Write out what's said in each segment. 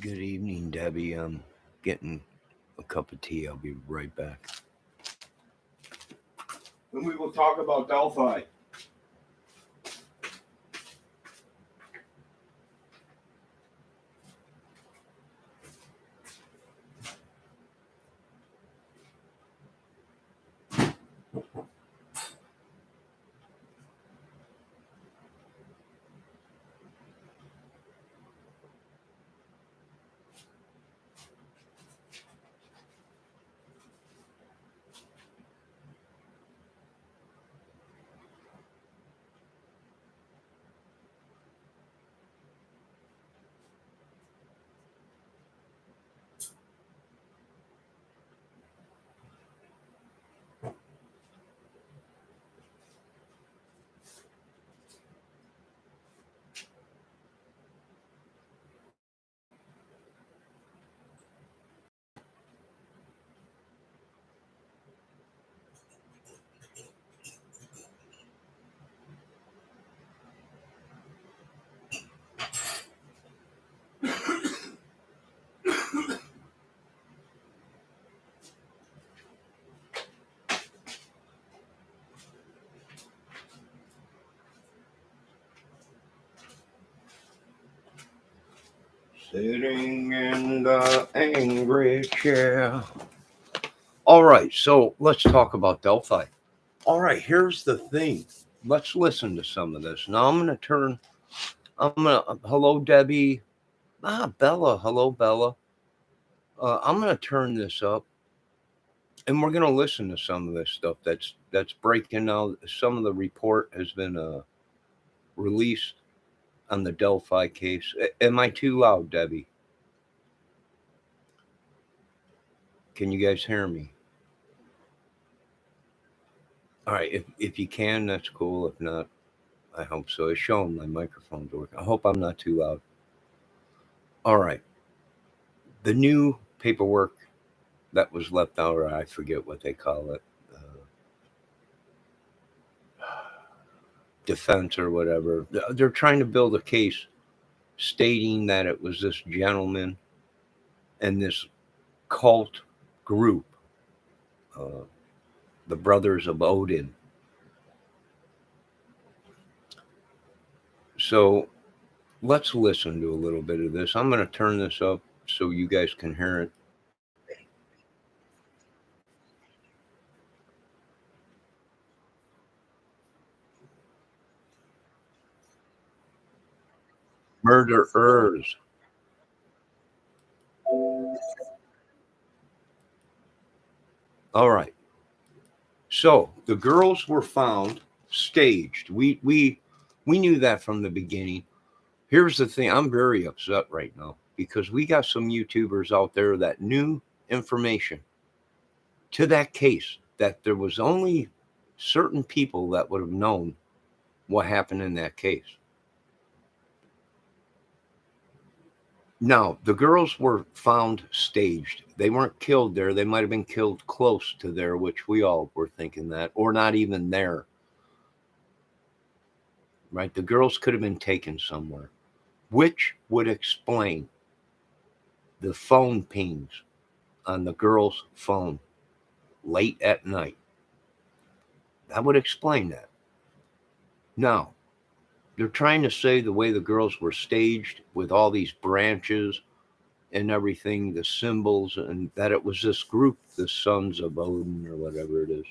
Good evening, Debbie. I'm getting a cup of tea. I'll be right back. And we will talk about Delphi. Sitting in the angry chair. All right, so let's talk about Delphi. All right, here's the thing. Let's listen to some of this. Now hello, Debbie. Bella. Hello, Bella. I'm going to turn this up and we're going to listen to some of this stuff that's breaking out. Some of the report has been released on the Delphi case. Am I too loud, Debbie? Can you guys hear me? All right, if you can, that's cool. If not, I hope so. It's showing my microphone's working. I hope I'm not too loud. All right. The new paperwork that was left out, or I forget what they call it, defense or whatever. They're trying to build a case stating that it was this gentleman and this cult group, the Brothers of Odin. So let's listen to a little bit of this. I'm going to turn this up so you guys can hear it. Murderers. All right. So the girls were found staged. We knew that from the beginning. Here's the thing. I'm very upset right now because we got some YouTubers out there that knew information to that case that there was only certain people that would have known what happened in that case. Now, the girls were found staged. They weren't killed there. They might have been killed close to there, which we all were thinking that, or not even there. Right? The girls could have been taken somewhere, which would explain the phone pings on the girl's phone late at night. That would explain that. Now, they're trying to say the way the girls were staged with all these branches and everything, the symbols, and that it was this group, the Sons of Odin or whatever it is.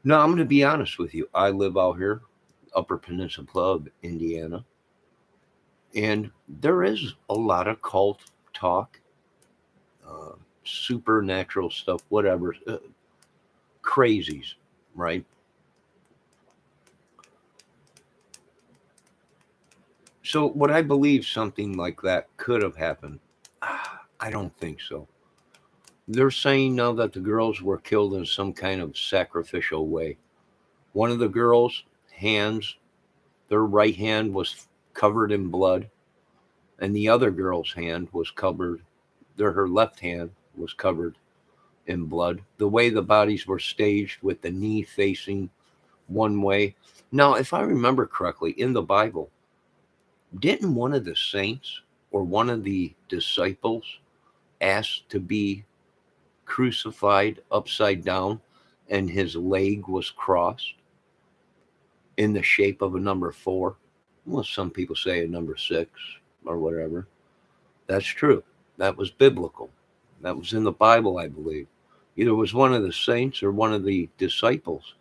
Now, I'm going to be honest with you. I live out here, Upper Peninsula of Indiana, and there is a lot of cult talk, supernatural stuff, whatever, crazies, right? So would I believe something like that could have happened? I don't think so. They're saying now that the girls were killed in some kind of sacrificial way. One of the girls' hands, their right hand was covered in blood, and the other girl's hand was covered, her left hand was covered in blood. The way the bodies were staged with the knee facing one way. Now, if I remember correctly, in the Bible, didn't one of the saints or one of the disciples asked to be crucified upside down and his leg was crossed in the shape of a number 4? Well, some people say a number 6 or whatever. That's true. That was biblical. That was in the Bible, I believe. Either it was one of the saints or one of the disciples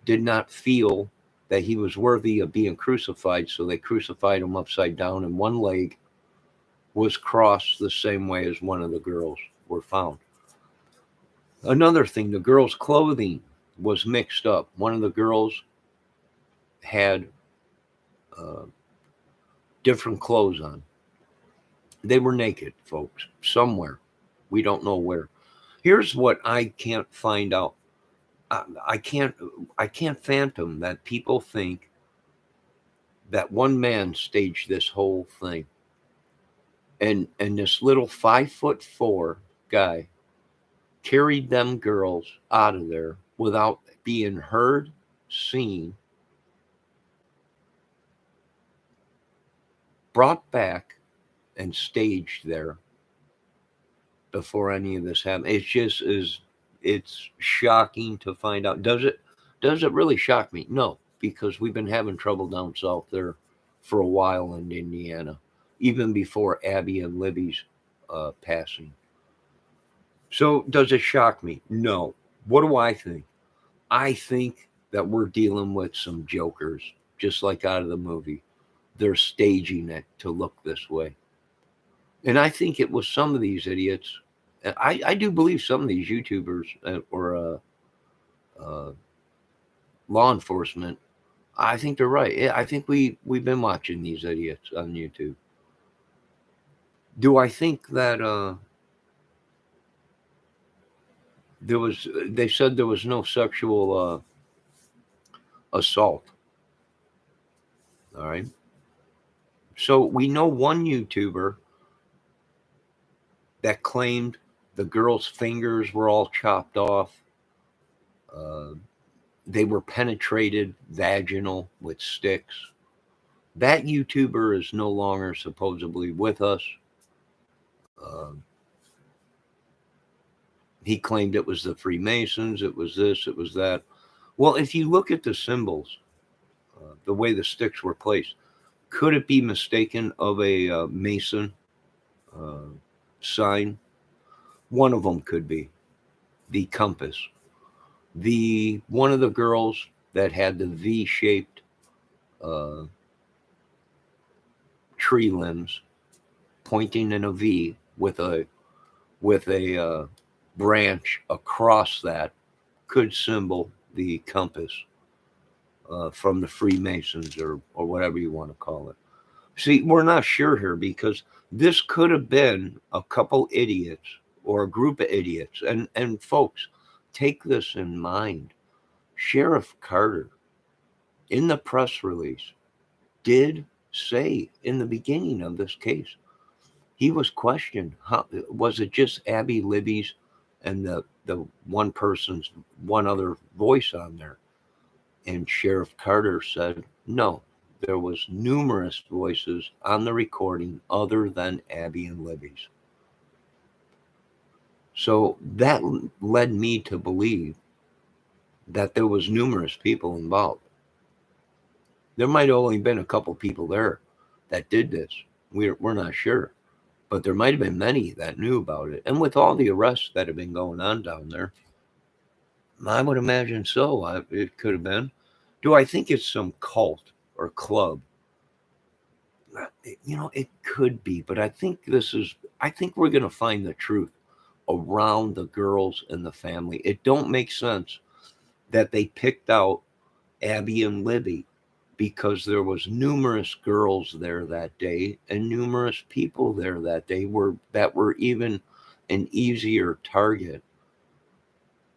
did not feel that he was worthy of being crucified, so they crucified him upside down, and one leg was crossed the same way as one of the girls were found. Another thing, the girls' clothing was mixed up. One of the girls had different clothes on. They were naked, folks, somewhere. We don't know where. Here's what I can't find out. I can't fathom that people think that one man staged this whole thing. And this little 5'4" guy carried them girls out of there without being heard, seen, brought back, and staged there before any of this happened. It's shocking to find out. Does it really shock me? No, because we've been having trouble down south there for a while in Indiana, even before Abby and Libby's passing. So does it shock me? No. What do I think? I think that we're dealing with some jokers, just like out of the movie. They're staging it to look this way. And I think it was some of these idiots. I do believe some of these YouTubers or law enforcement, I think they're right. I think we've been watching these idiots on YouTube. Do I think that they said there was no sexual assault? All right. So we know one YouTuber that claimed the girl's fingers were all chopped off. They were penetrated vaginal with sticks. That YouTuber is no longer supposedly with us. He claimed it was the Freemasons, it was this, it was that. Well, if you look at the symbols, the way the sticks were placed, could it be mistaken of a Mason sign? One of them could be the compass. One of the girls that had the V-shaped tree limbs pointing in a V with a branch across that could symbol the compass from the Freemasons or whatever you want to call it. See, we're not sure here because this could have been a couple idiots or a group of idiots. And folks, take this in mind. Sheriff Carter, in the press release, did say in the beginning of this case, he was questioned. How was it just Abby, Libby's, and the one other voice on there? And Sheriff Carter said, no, there was numerous voices on the recording other than Abby and Libby's. So that led me to believe that there was numerous people involved. There might have only been a couple people there that did this. We're not sure. But there might have been many that knew about it. And with all the arrests that have been going on down there, I would imagine so. It could have been. Do I think it's some cult or club? It could be. But I think we're going to find the truth around the girls and the family. It don't make sense that they picked out Abby and Libby because there was numerous girls there that day and numerous people there that day that were even an easier target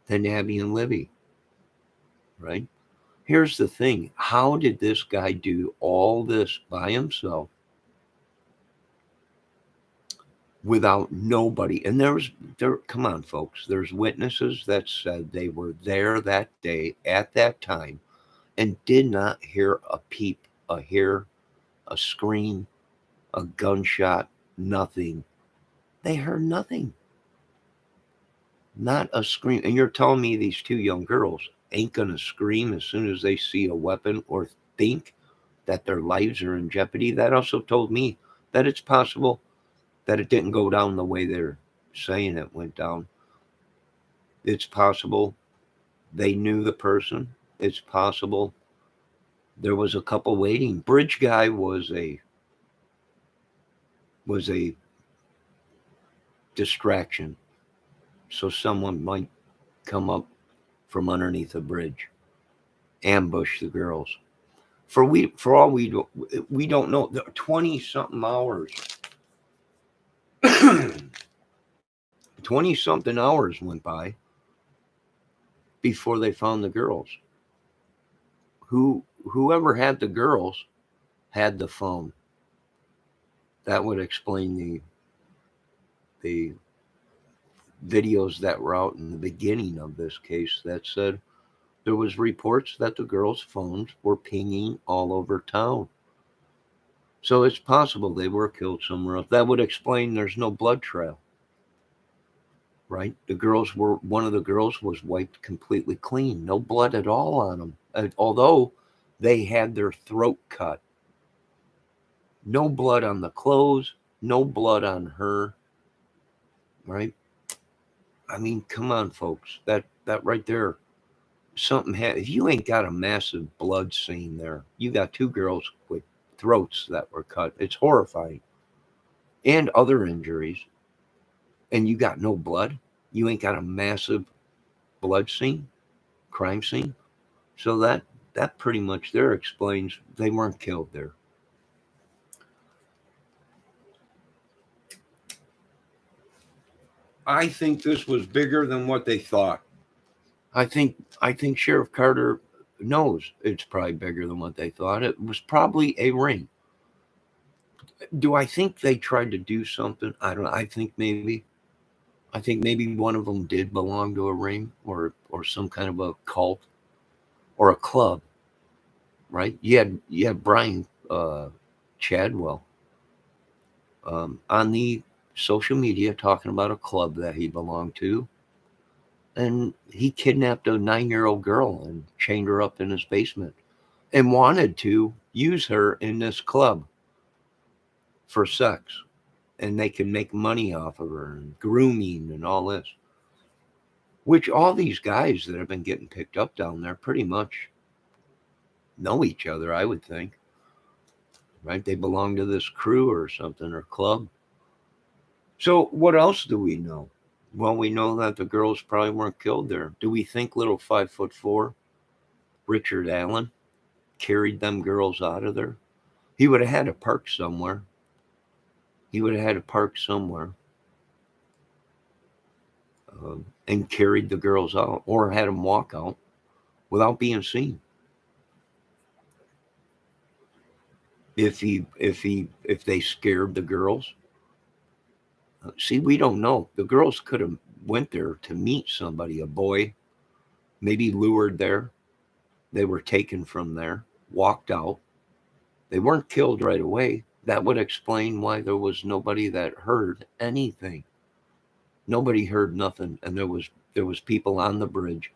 than Abby and Libby, right? Here's the thing. How did this guy do all this by himself without nobody? And come on, folks, there's witnesses that said they were there that day at that time and did not hear a peep, a scream, a gunshot, nothing. They heard nothing. Not a scream. And you're telling me these two young girls ain't going to scream as soon as they see a weapon or think that their lives are in jeopardy? That also told me that it's possible that it didn't go down the way they're saying it went down. It's possible they knew the person. It's possible there was a couple waiting. Bridge guy was a distraction. So someone might come up from underneath a bridge, ambush the girls. For all we don't know. 20 something hours. 20 something hours went by before they found the girls. Whoever had the girls had the phone. That would explain the videos that were out in the beginning of this case that said there was reports that the girls' phones were pinging all over town. So it's possible they were killed somewhere else. That would explain there's no blood trail. Right? One of the girls was wiped completely clean. No blood at all on them. Although they had their throat cut. No blood on the clothes. No blood on her. Right? I mean, come on, folks. That right there, if you ain't got a massive blood stain there, you got two girls with throats that were cut. It's horrifying. And other injuries. And you got no blood. You ain't got a massive blood scene, crime scene. So that pretty much there explains they weren't killed there. I think this was bigger than what they thought. I think Sheriff Carter knows it's probably bigger than what they thought. It was probably a ring. Do I think they tried to do something? I don't know. I think maybe one of them did belong to a ring or some kind of a cult or a club, right? You had Brian Chadwell on the social media talking about a club that he belonged to, and he kidnapped a 9-year-old girl and chained her up in his basement and wanted to use her in this club for sex, and they can make money off of her and grooming and all this, which all these guys that have been getting picked up down there pretty much know each other, I would think. Right? They belong to this crew or something or club. So what else do we know? Well, we know that the girls probably weren't killed there. Do we think little 5'4" Richard Allen carried them girls out of there? He would have had to park somewhere. And carried the girls out, or had them walk out without being seen. If they scared the girls. See, we don't know. The girls could have went there to meet somebody, a boy, maybe lured there. They were taken from there, walked out. They weren't killed right away. That would explain why there was nobody that heard anything. Nobody heard nothing, and there was people on the bridge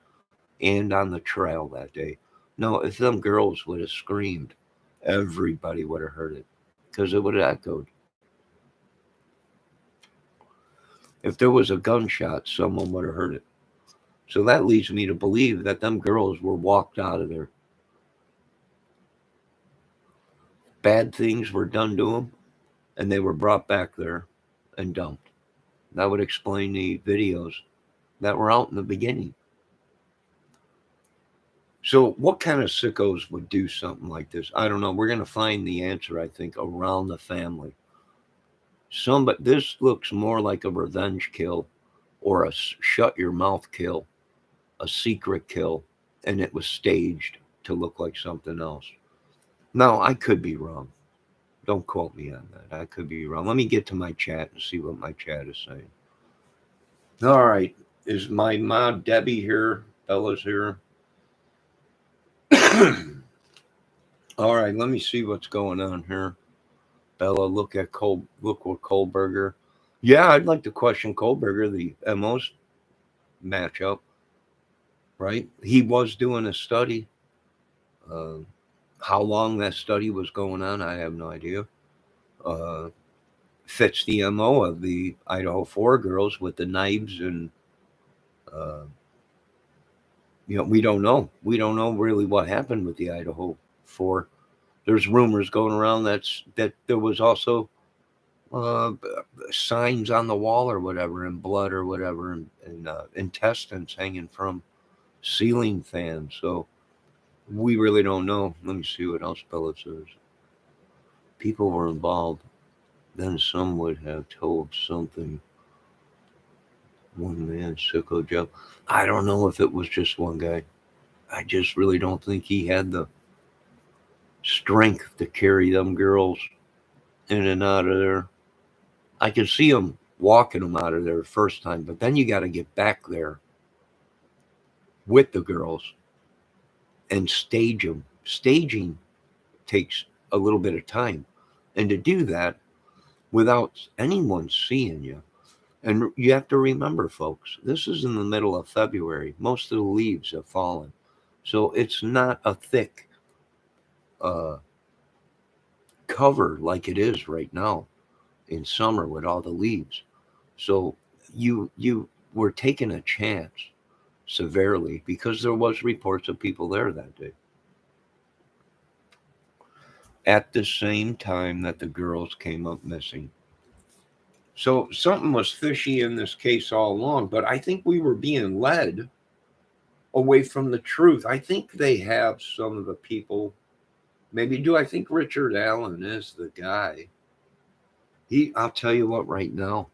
and on the trail that day. No, if them girls would have screamed, everybody would have heard it because it would have echoed. If there was a gunshot, someone would have heard it. So that leads me to believe that them girls were walked out of there. Bad things were done to them, and they were brought back there and dumped. That would explain the videos that were out in the beginning. So what kind of sickos would do something like this? I don't know. We're going to find the answer, I think, around the family. This looks more like a revenge kill or a shut your mouth kill, a secret kill, and it was staged to look like something else. Now, I could be wrong. Don't quote me on that. I could be wrong. Let me get to my chat and see what my chat is saying. All right. Is my mom, Debbie, here? Bella's here. All right. Let me see what's going on here. Bella, look what Kohlberger. Yeah, I'd like to question Kohlberger, the MO's matchup, right? He was doing a study. Uh, how long that study was going on, I have no idea. Uh, Fits the MO of the Idaho 4 girls with the knives and, uh, we don't know. We don't know really what happened with the Idaho 4. There's rumors going around that there was also uh, signs on the wall or whatever, and blood or whatever, and intestines hanging from ceiling fans. So we really don't know. Let me see what else Bella says. People were involved. Then some would have told something. One man, sicko Joe. I don't know if it was just one guy. I just really don't think he had the strength to carry them girls in and out of there. I could see him walking them out of there the first time, but then you got to get back there with the girls and stage them. Staging takes a little bit of time. And to do that without anyone seeing you, and you have to remember, folks, this is in the middle of February. Most of the leaves have fallen. So it's not a thick uh, cover like it is right now in summer with all the leaves. So you were taking a chance severely because there was reports of people there that day. At the same time that the girls came up missing. So something was fishy in this case all along, but I think we were being led away from the truth. I think they have some of the people. Maybe do I think Richard Allen is the guy? I'll tell you what right now,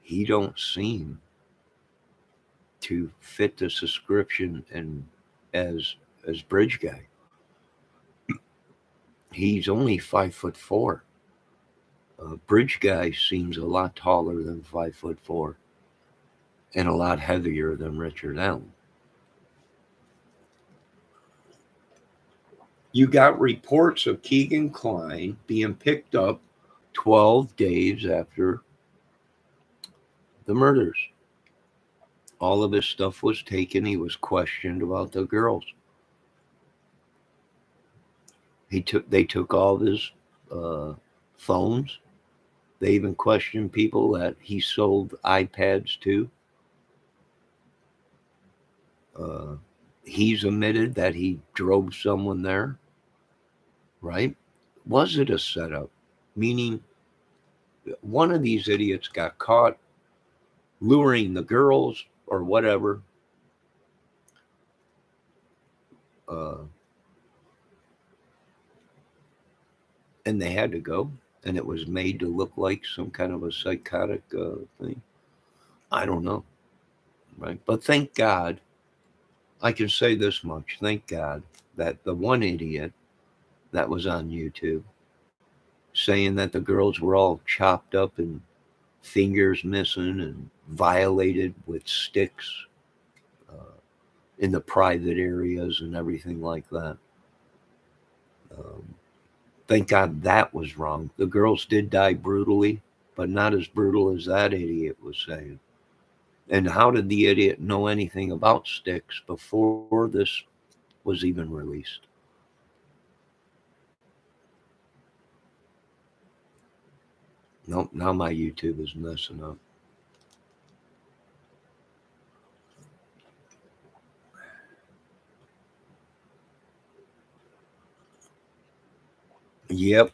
he don't seem to fit the description and as bridge guy. He's only 5'4". Bridge guy seems a lot taller than 5'4" and a lot heavier than Richard Allen. You got reports of Keegan Klein being picked up 12 days after the murders. All of his stuff was taken. He was questioned about the girls. They took all of his uh, phones. They even questioned people that he sold iPads to. Uh, he's admitted that he drove someone there, right? Was it a setup? Meaning, one of these idiots got caught luring the girls or whatever. Uh, and they had to go, and it was made to look like some kind of a psychotic thing. I don't know, right? But thank God, I can say this much: thank God that the one idiot that was on YouTube saying that the girls were all chopped up and fingers missing and violated with sticks uh, in the private areas and everything like that. Um, Thank God that was wrong. The girls did die brutally, but not as brutal as that idiot was saying. And how did the idiot know anything about sticks before this was even released? Nope, now my YouTube is messing up. Yep.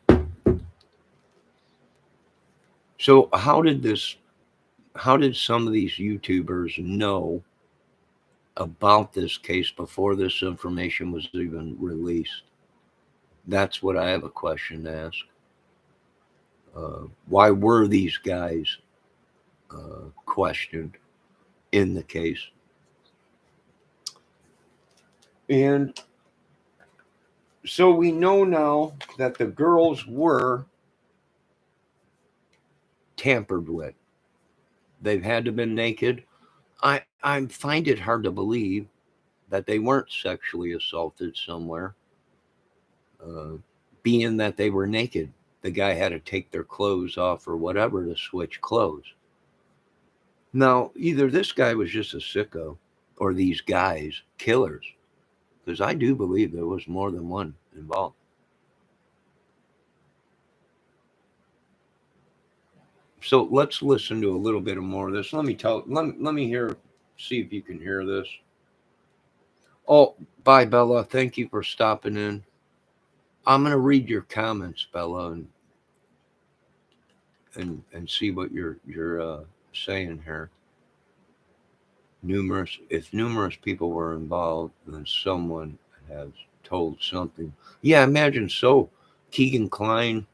So how did some of these YouTubers know about this case before this information was even released? That's what I have a question to ask. Why were these guys questioned in the case? And so we know now that the girls were tampered with. They've had to been naked. I find it hard to believe that they weren't sexually assaulted somewhere, uh, being that they were naked. the guy had to take their clothes off or whatever to switch clothes. Now, either this guy was just a sicko or these guys killers, because I do believe there was more than one involved. So let's listen to a little bit of more of this. Let me hear, see if you can hear this. Oh, bye, Bella. Thank you for stopping in. I'm going to read your comments, Bella, and see what you're saying here. If numerous people were involved, then someone has told something. Yeah, imagine so. Keegan Klein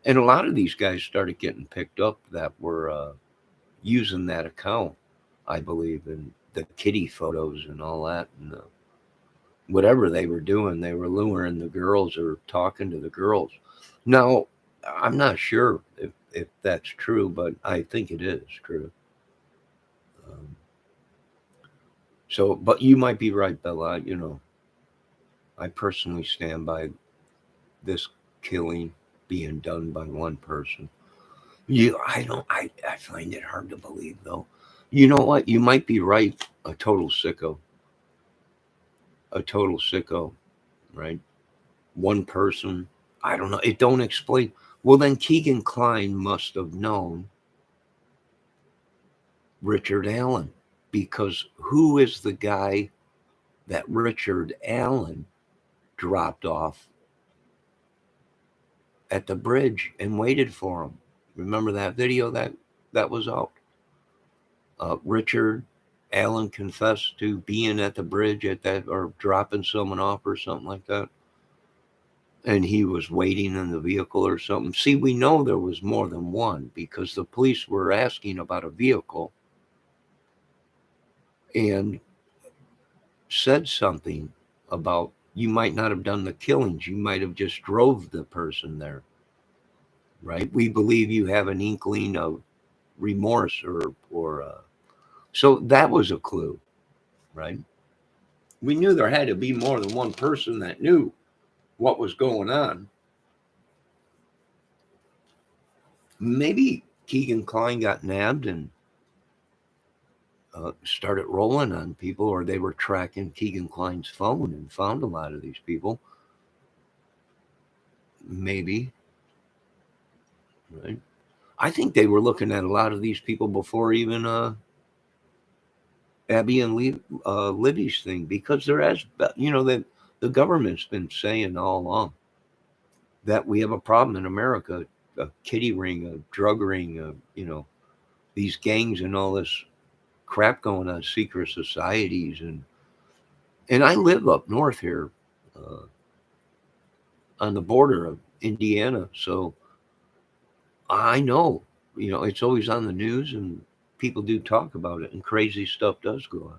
and a lot of these guys started getting picked up that were using that account, I believe, and the kitty photos and all that, and whatever they were doing, they were luring the girls or talking to the girls. Now, I'm not sure if that's true, but I think it is true. Um, so, but you might be right, Bella. I personally stand by this killing being done by one person. I don't. I find it hard to believe, though. You know what? You might be right. A total sicko. A total sicko, right? One person. I don't know. It don't explain. Well, then Keegan Klein must have known Richard Allen, because who is the guy that Richard Allen dropped off at the bridge and waited for him? Remember that video that was out? Richard Allen confessed to being at the bridge at that, or dropping someone off or something like that. And he was waiting in the vehicle or something. See, we know there was more than one because the police were asking about a vehicle and said something about, you might not have done the killings. You might have just drove the person there, right? We believe you have an inkling of remorse or so that was a clue, right? We knew there had to be more than one person that knew what was going on. Maybe Keegan Klein got nabbed and started rolling on people, or they were tracking Keegan Klein's phone and found a lot of these people. Maybe, right? I think they were looking at a lot of these people before even Abby and Libby's thing, because there has, that the government's been saying all along that we have a problem in America, a kitty ring, a drug ring, these gangs and all this crap going on, secret societies, and I live up north here, uh, on the border of Indiana, so I know, it's always on the news and people do talk about it, and crazy stuff does go on.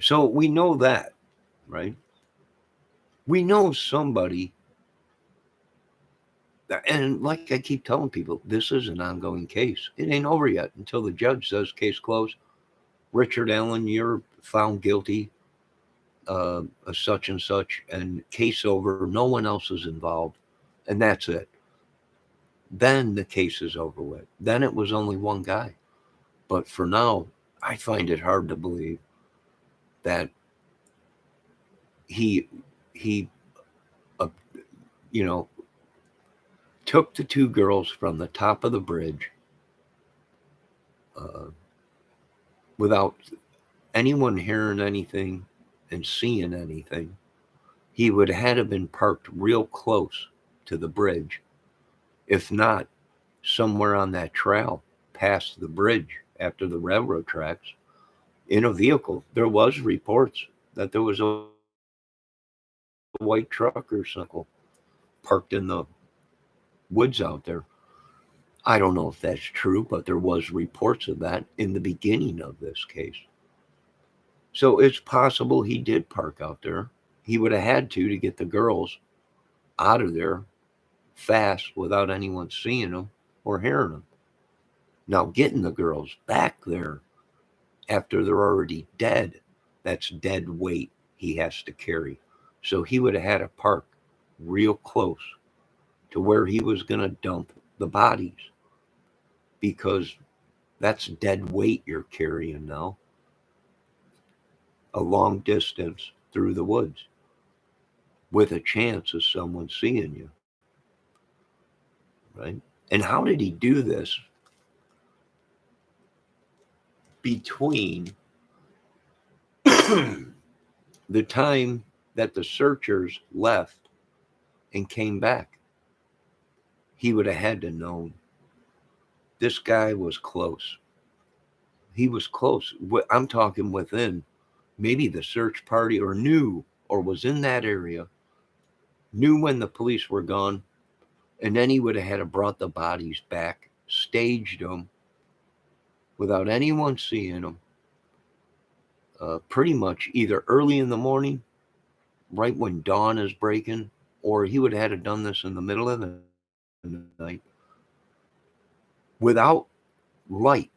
So we know that, right? We know somebody, and like I keep telling people, this is an ongoing case. It ain't over yet until the judge says case closed. Richard Allen, you're found guilty, such and such, and case over. No one else is involved, and that's it. Then the case is over with. Then it was only one guy. But for now, I find it hard to believe that he he uh, you know took the two girls from the top of the bridge, uh, without anyone hearing anything and seeing anything. He would have had to been parked real close to the bridge, if not somewhere on that trail past the bridge after the railroad tracks, in a vehicle. There was reports that there was a white truck or something parked in the woods out there. I don't know if that's true, but there was reports of that in the beginning of this case. So it's possible he did park out there. He would have had to get the girls out of there fast without anyone seeing them or hearing them. Now, getting the girls back there after they're already dead, that's dead weight he has to carry. So he would have had to park real close to where he was going to dump the bodies, because that's dead weight you're carrying now, a long distance through the woods with a chance of someone seeing you, right? And how did he do this between the time that the searchers left and came back? He would have had to know this guy was close. He was close. I'm talking within maybe the search party, or knew, or was in that area, knew when the police were gone, and then he would have had to brought the bodies back, staged them without anyone seeing them, pretty much either early in the morning, right when dawn is breaking, or he would have had to done this in the middle of the night without light.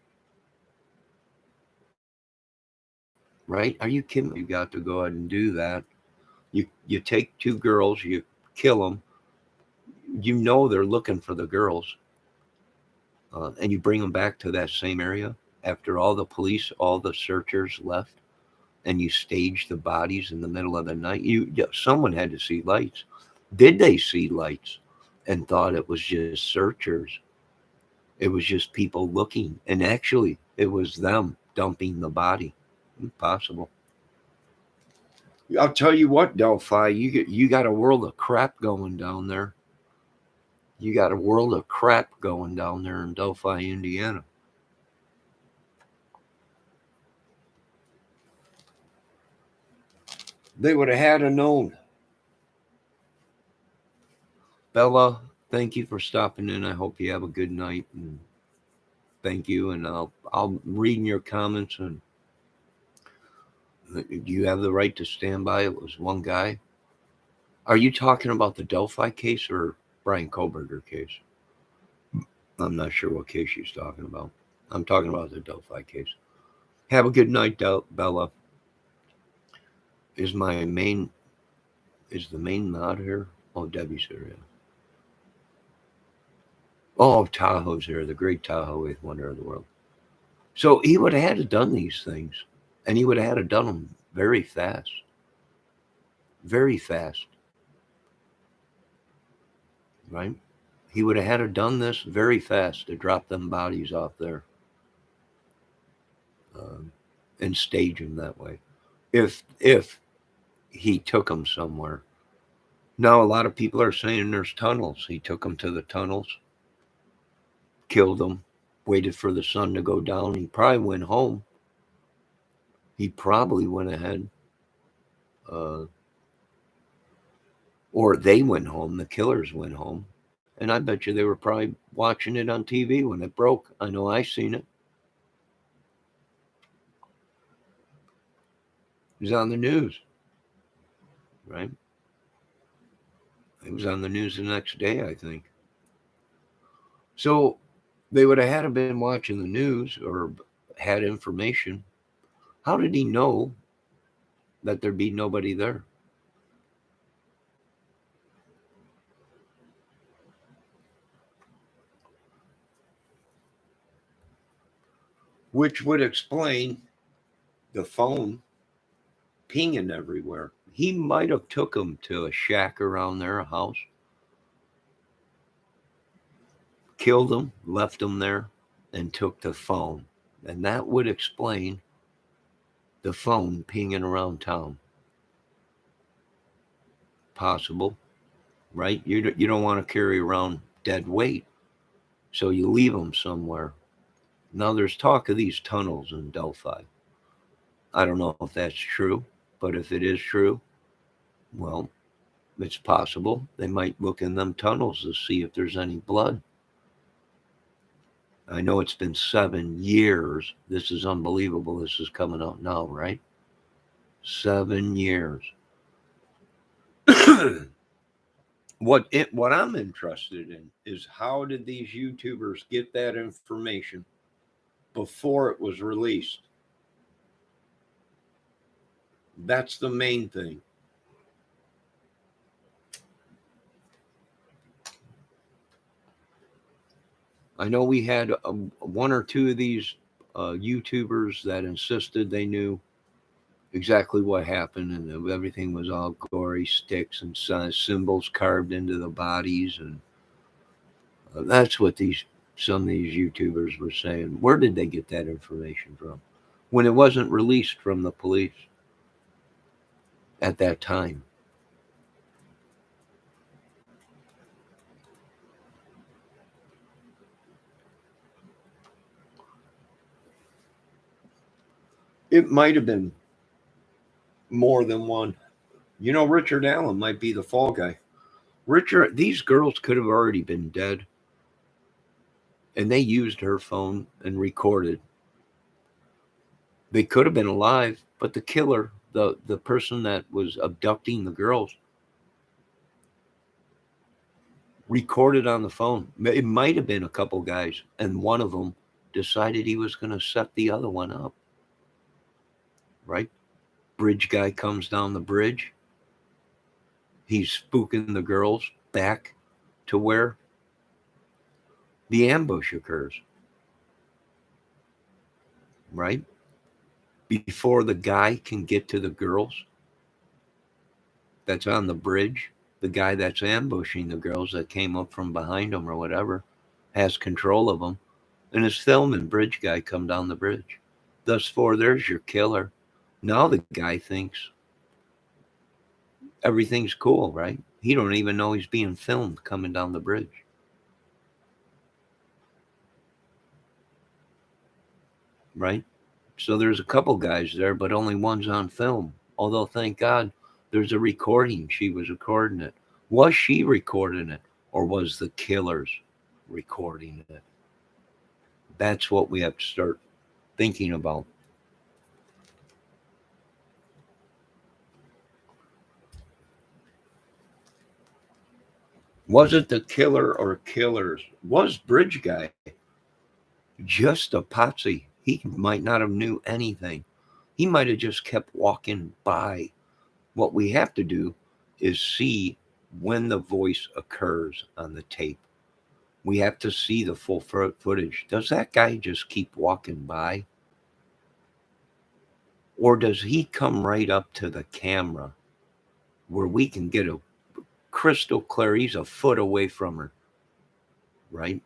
Right? Are you kidding me? You got to go ahead and do that. You take two girls, you kill them. You know they're looking for the girls, and you bring them back to that same area after all the police, all the searchers left, and you stage the bodies in the middle of the night. Someone had to see lights. Did they see lights and thought it was just searchers? It was just people looking, and actually it was them dumping the body. Impossible. I'll tell you what, Delphi, you got a world of crap going down there. You got a world of crap going down there in Delphi, Indiana. They would have had to known. Bella, thank you for stopping in. I hope you have a good night, and thank you. And I'll read in your comments. And you have the right to stand by. It was one guy. Are you talking about the Delphi case or Brian Koberger case? I'm not sure what case she's talking about. I'm talking about the Delphi case. Have a good night, Bella. Is the main mod here? Oh, Debbie's here. Yeah. Oh, Tahoe's here. The great Tahoe, eighth wonder of the world. So he would have had to done these things, and he would have had to done them very fast. Very fast. Right? He would have had to done this very fast to drop them bodies off there, and stage them that way. If he took them somewhere. Now, a lot of people are saying there's tunnels. He took them to the tunnels, killed them, waited for the sun to go down. He probably went home. He probably went ahead, or they went home. The killers went home. And I bet you they were probably watching it on TV when it broke. I know I seen it. It was on the news, right? It was on the news the next day, I think. So they would have had to been watching the news or had information. How did he know that there'd be nobody there? Which would explain the phone pinging everywhere. He might have took him to a shack around there, a house, killed him, left him there, and took the phone. And that would explain the phone pinging around town. Possible, right? You don't want to carry around dead weight, so you leave them somewhere. Now there's talk of these tunnels in Delphi. I don't know if that's true, but if it is true, well, it's possible they might look in them tunnels to see if there's any blood. I know it's been 7 years. This is unbelievable. This is coming out now, right? 7 years. What I'm interested in is, how did these YouTubers get that information before it was released? That's the main thing. I know we had one or two of these YouTubers that insisted they knew exactly what happened, and everything was all gory sticks and symbols carved into the bodies, and that's what these some of these YouTubers were saying. Where did they get that information from when it wasn't released from the police at that time? It might have been more than one. You know, Richard Allen might be the fall guy. Richard, these girls could have already been dead, and they used her phone and recorded. They could have been alive, but the killer, the person that was abducting the girls, recorded on the phone. It might have been a couple guys, and one of them decided he was going to set the other one up. Right? Bridge guy comes down the bridge. He's spooking the girls back to where the ambush occurs. Right? Before the guy can get to the girls that's on the bridge, the guy that's ambushing the girls that came up from behind him or whatever has control of them and is filming bridge guy come down the bridge. Thus far, there's your killer. Now the guy thinks everything's cool, right? He don't even know he's being filmed coming down the bridge. Right? So there's a couple guys there, but only one's on film. Although, thank God, there's a recording. She was recording it. Was she recording it, or was the killers recording it? That's what we have to start thinking about. Was it the killer or killers? Was Bridge Guy just a patsy? He might not have knew anything. He might have just kept walking by. What we have to do is see when the voice occurs on the tape. We have to see the full footage. Does that guy just keep walking by? Or does he come right up to the camera where we can get a crystal clear? He's a foot away from her, right?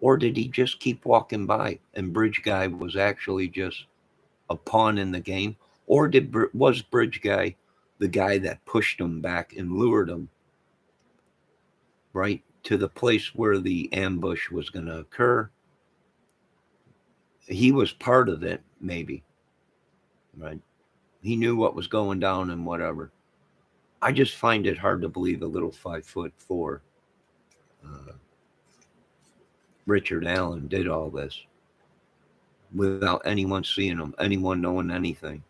Or did he just keep walking by and Bridge Guy was actually just a pawn in the game? Or was Bridge Guy the guy that pushed him back and lured him, right, to the place where the ambush was going to occur? He was part of it, maybe, right? He knew what was going down and whatever. I just find it hard to believe a little 5'4" Richard Allen did all this without anyone seeing him, anyone knowing anything,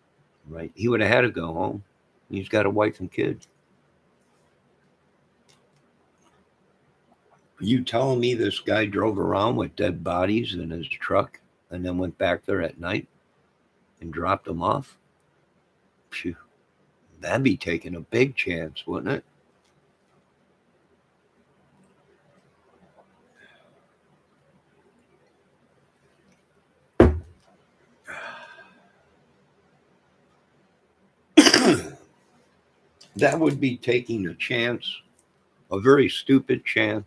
right? He would have had to go home. He's got a wife and kids. You telling me this guy drove around with dead bodies in his truck and then went back there at night and dropped them off? Phew, that'd be taking a big chance, wouldn't it? That would be taking a chance, a very stupid chance.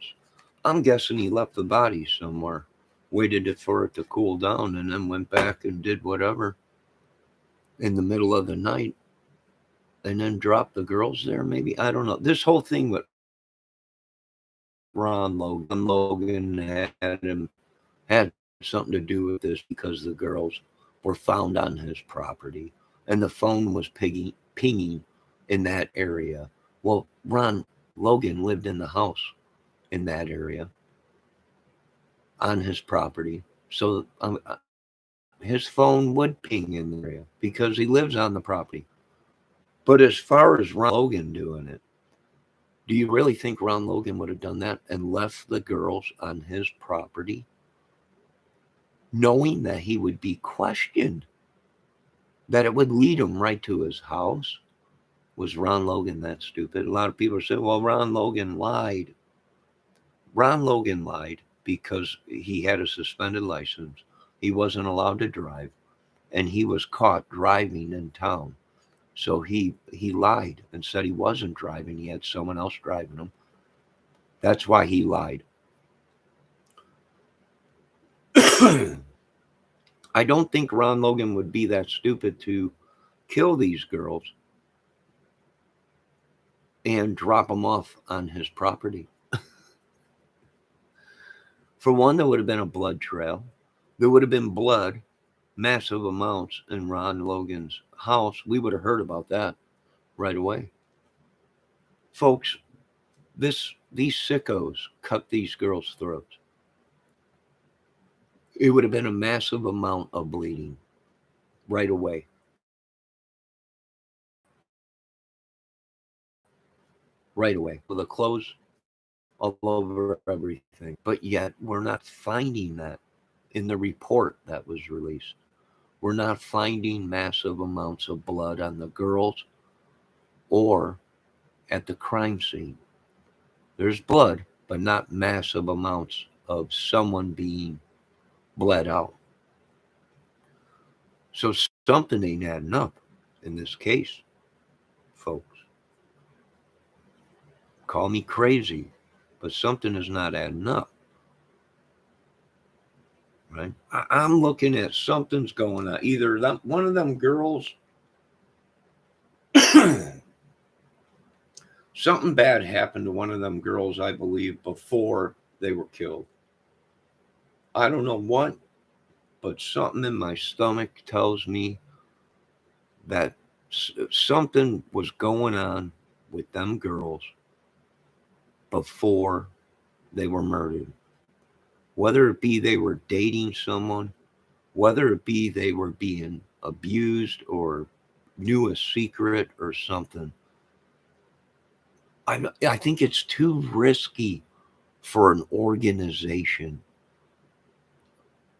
I'm guessing he left the body somewhere, waited for it to cool down, and then went back and did whatever in the middle of the night, and then dropped the girls there. Maybe, I don't know. This whole thing with Logan had something to do with this because the girls were found on his property, and the phone was pinging in that area. Well, Ron Logan lived in the house in that area on his property. So his phone would ping in the area because he lives on the property. But as far as Ron Logan doing it, do you really think Ron Logan would have done that and left the girls on his property, knowing that he would be questioned, that it would lead him right to his house? Was Ron Logan that stupid? A lot of people say, well, Ron Logan lied. Ron Logan lied because he had a suspended license. He wasn't allowed to drive, and he was caught driving in town. So he lied and said he wasn't driving. He had someone else driving him. That's why he lied. I don't think Ron Logan would be that stupid to kill these girls and drop them off on his property. For one, there would have been a blood trail. There would have been blood, massive amounts, in Ron Logan's house. We would have heard about that right away. Folks, these sickos cut these girls' throats. It would have been a massive amount of bleeding right away. Right away. With the clothes all over everything. But yet, we're not finding that in the report that was released. We're not finding massive amounts of blood on the girls or at the crime scene. There's blood, but not massive amounts of someone being bled out. So something ain't adding up in this case, folks. Call me crazy, but something is not adding up. Right? I'm looking at something's going on. Either one of them girls, something bad happened to one of them girls, I believe, before they were killed. I don't know what, but something in my stomach tells me that something was going on with them girls before they were murdered. Whether it be they were dating someone, whether it be they were being abused or knew a secret or something. I think it's too risky for an organization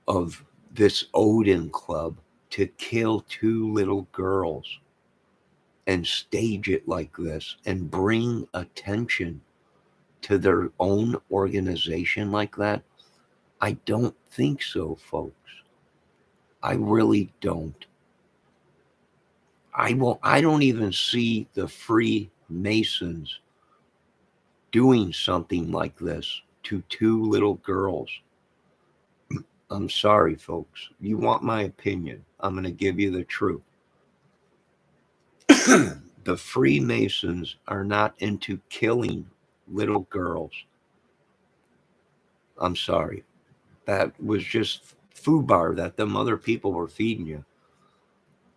of this Odin Club to kill two little girls and stage it like this and bring attention to their own organization like that. I don't think so, folks. I really don't. I don't even see the Freemasons doing something like this to two little girls. I'm sorry, folks. You want my opinion? I'm going to give you the truth. The Freemasons are not into killing little girls. I'm sorry. That was just foobar that them other people were feeding you.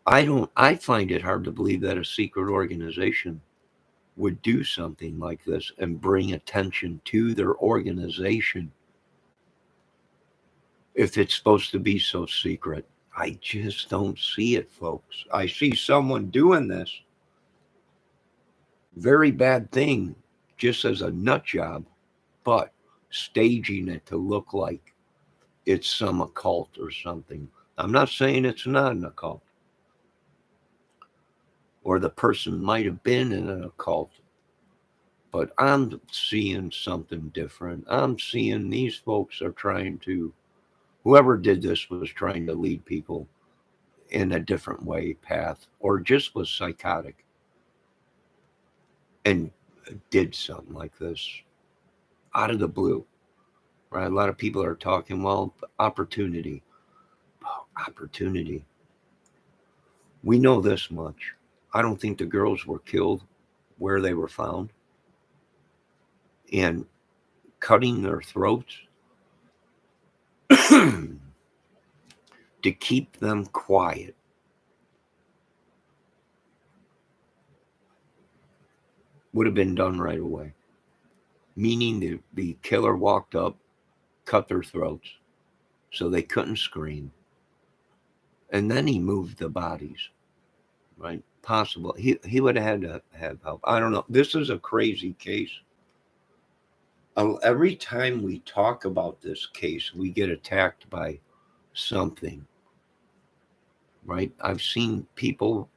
I find it hard to believe that a secret organization would do something like this and bring attention to their organization if it's supposed to be so secret. I just don't see it, folks. I see someone doing this very bad thing just as a nut job, but staging it to look like it's some occult or something. I'm not saying it's not an occult, or the person might have been in an occult, but I'm seeing something different. I'm seeing these folks are trying to, whoever did this was trying to lead people in a different way, path, or just was psychotic and did something like this out of the blue. Right? A lot of people are talking, well, opportunity. Oh, opportunity. We know this much. I don't think the girls were killed where they were found. And cutting their throats to keep them quiet would have been done right away. Meaning the killer walked up, cut their throats so they couldn't scream. And then he moved the bodies, right? Possible. He would have had to have help. I don't know. This is a crazy case. Every time we talk about this case, we get attacked by something, right? I've seen people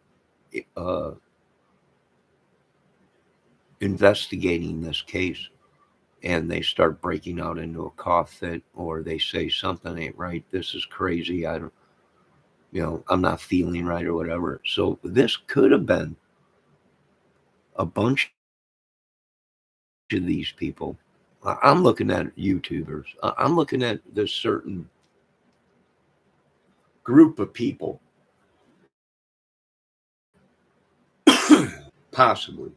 investigating this case, and they start breaking out into a cough fit, or they say something ain't right. This is crazy. I don't, I'm not feeling right or whatever. So this could have been a bunch of these people. I'm looking at YouTubers. I'm looking at this certain group of people, possibly.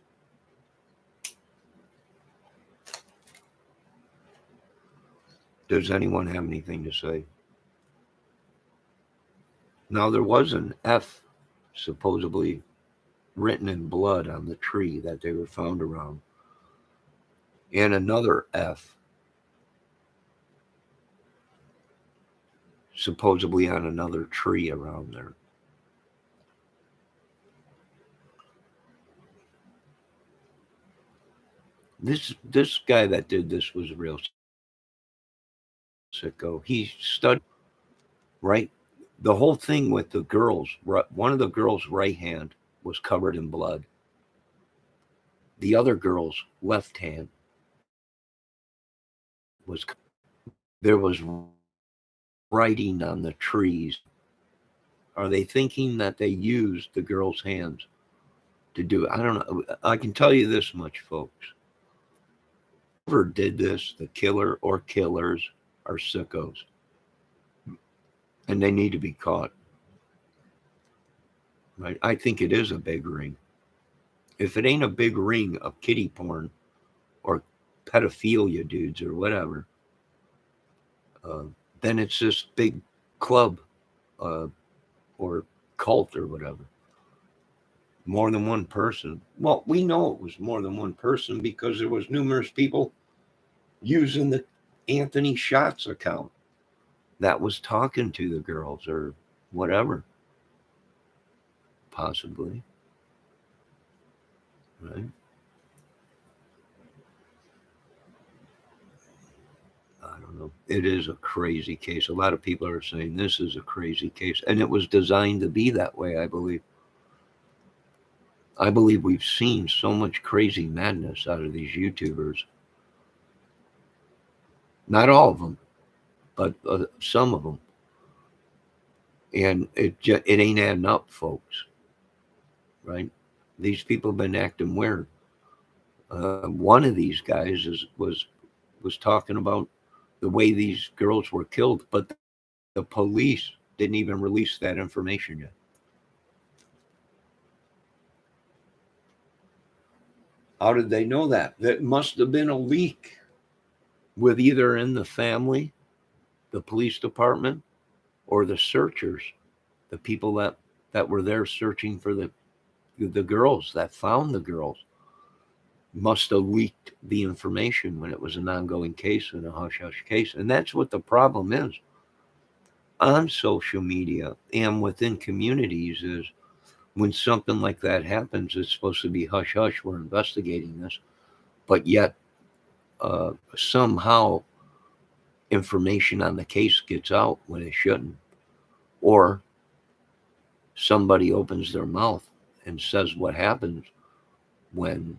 Does anyone have anything to say? Now, there was an F supposedly written in blood on the tree that they were found around, and another F supposedly on another tree around there. This guy that did this was a real sicko. He studied, right? The whole thing with the girls, one of the girls' right hand was covered in blood. The other girl's left hand was, there was writing on the trees. Are they thinking that they used the girl's hands to do it? I don't know. I can tell you this much, folks. Whoever did this, the killer or killers, are sickos, and they need to be caught. Right? I think it is a big ring. If it ain't a big ring of kitty porn or pedophilia dudes or whatever, uh, then it's this big club uh, or cult or whatever. More than one person. Well, we know it was more than one person because there was numerous people using the Anthony Shots account that was talking to the girls or whatever, possibly. Right? I don't know. It is a crazy case. A lot of people are saying this is a crazy case, and it was designed to be that way, I believe. I believe we've seen so much crazy madness out of these YouTubers. Not all of them, but some of them. And it ain't adding up, folks. Right? These people have been acting weird. One of these guys was talking about the way these girls were killed, but the police didn't even release that information yet. How did they know that? That must have been a leak with either in the family, the police department, or the searchers, the people that were there searching for the girls that found the girls must have leaked the information when it was an ongoing case and a hush hush case. And that's what the problem is on social media and within communities is when something like that happens, it's supposed to be hush hush, we're investigating this, but yet somehow information on the case gets out when it shouldn't, or somebody opens their mouth and says what happens when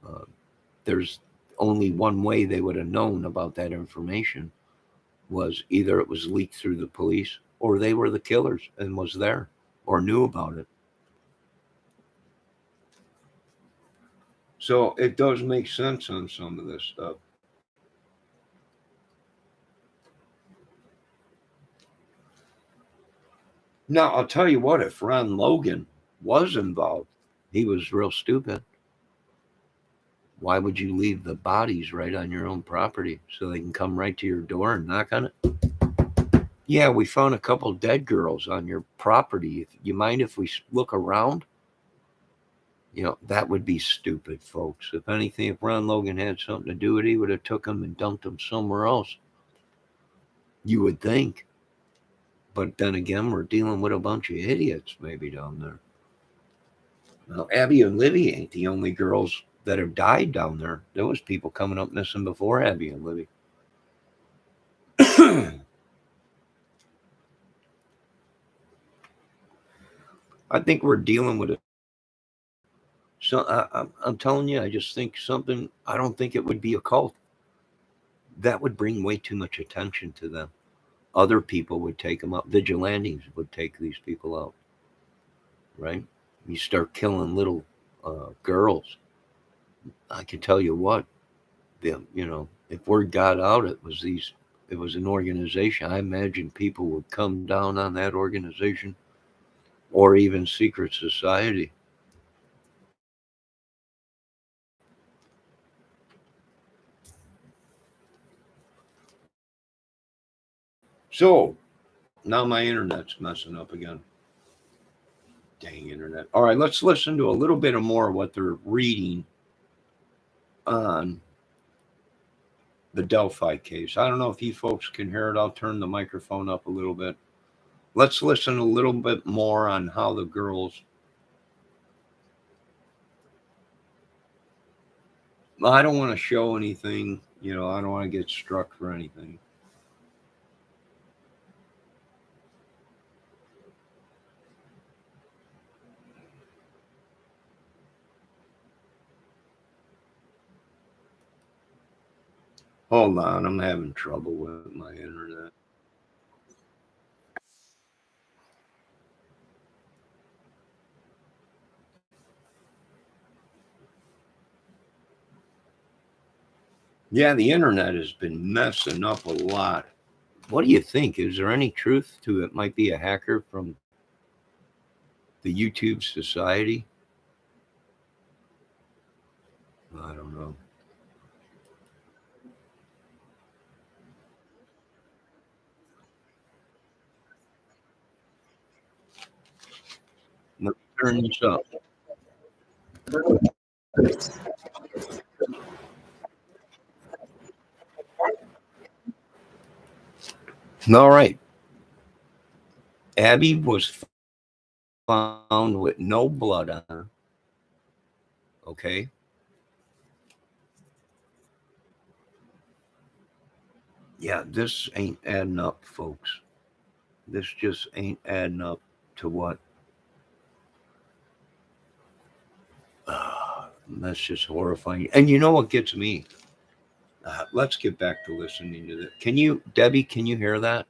uh, there's only one way they would have known about that information was either it was leaked through the police or they were the killers and was there or knew about it. So it does make sense on some of this stuff. Now, I'll tell you what, if Ron Logan was involved, he was real stupid. Why would you leave the bodies right on your own property so they can come right to your door and knock on it? Yeah, we found a couple dead girls on your property. You mind if we look around? That would be stupid, folks. If anything, if Ron Logan had something to do with it, he would have took them and dumped them somewhere else. You would think. But then again, we're dealing with a bunch of idiots maybe down there. Now, Abby and Libby ain't the only girls that have died down there. There was people coming up missing before Abby and Libby. I think we're dealing with it. So I'm telling you, I just think something. I don't think it would be a cult. that would bring way too much attention to them. Other people would take them out. Vigilantes would take these people out, right? You start killing little girls. I can tell you what, if word got out, it was an organization. I imagine people would come down on that organization, or even secret society. So now my internet's messing up again. Dang internet. All right, let's listen to a little bit of more of what they're reading on the Delphi case. I don't know if you folks can hear it. I'll turn the microphone up a little bit. Let's listen a little bit more on how the girls. I don't want to show anything. I don't want to get struck for anything. Hold on, I'm having trouble with my internet. Yeah, the internet has been messing up a lot. What do you think? Is there any truth to it? Might be a hacker from the YouTube Society? I don't know. Let me turn this up. All right. Abby was found with no blood on her. Okay. Yeah, this ain't adding up, folks. This just ain't adding up to what. That's just horrifying. And you know what gets me? Let's get back to listening to that. Debbie, can you hear that?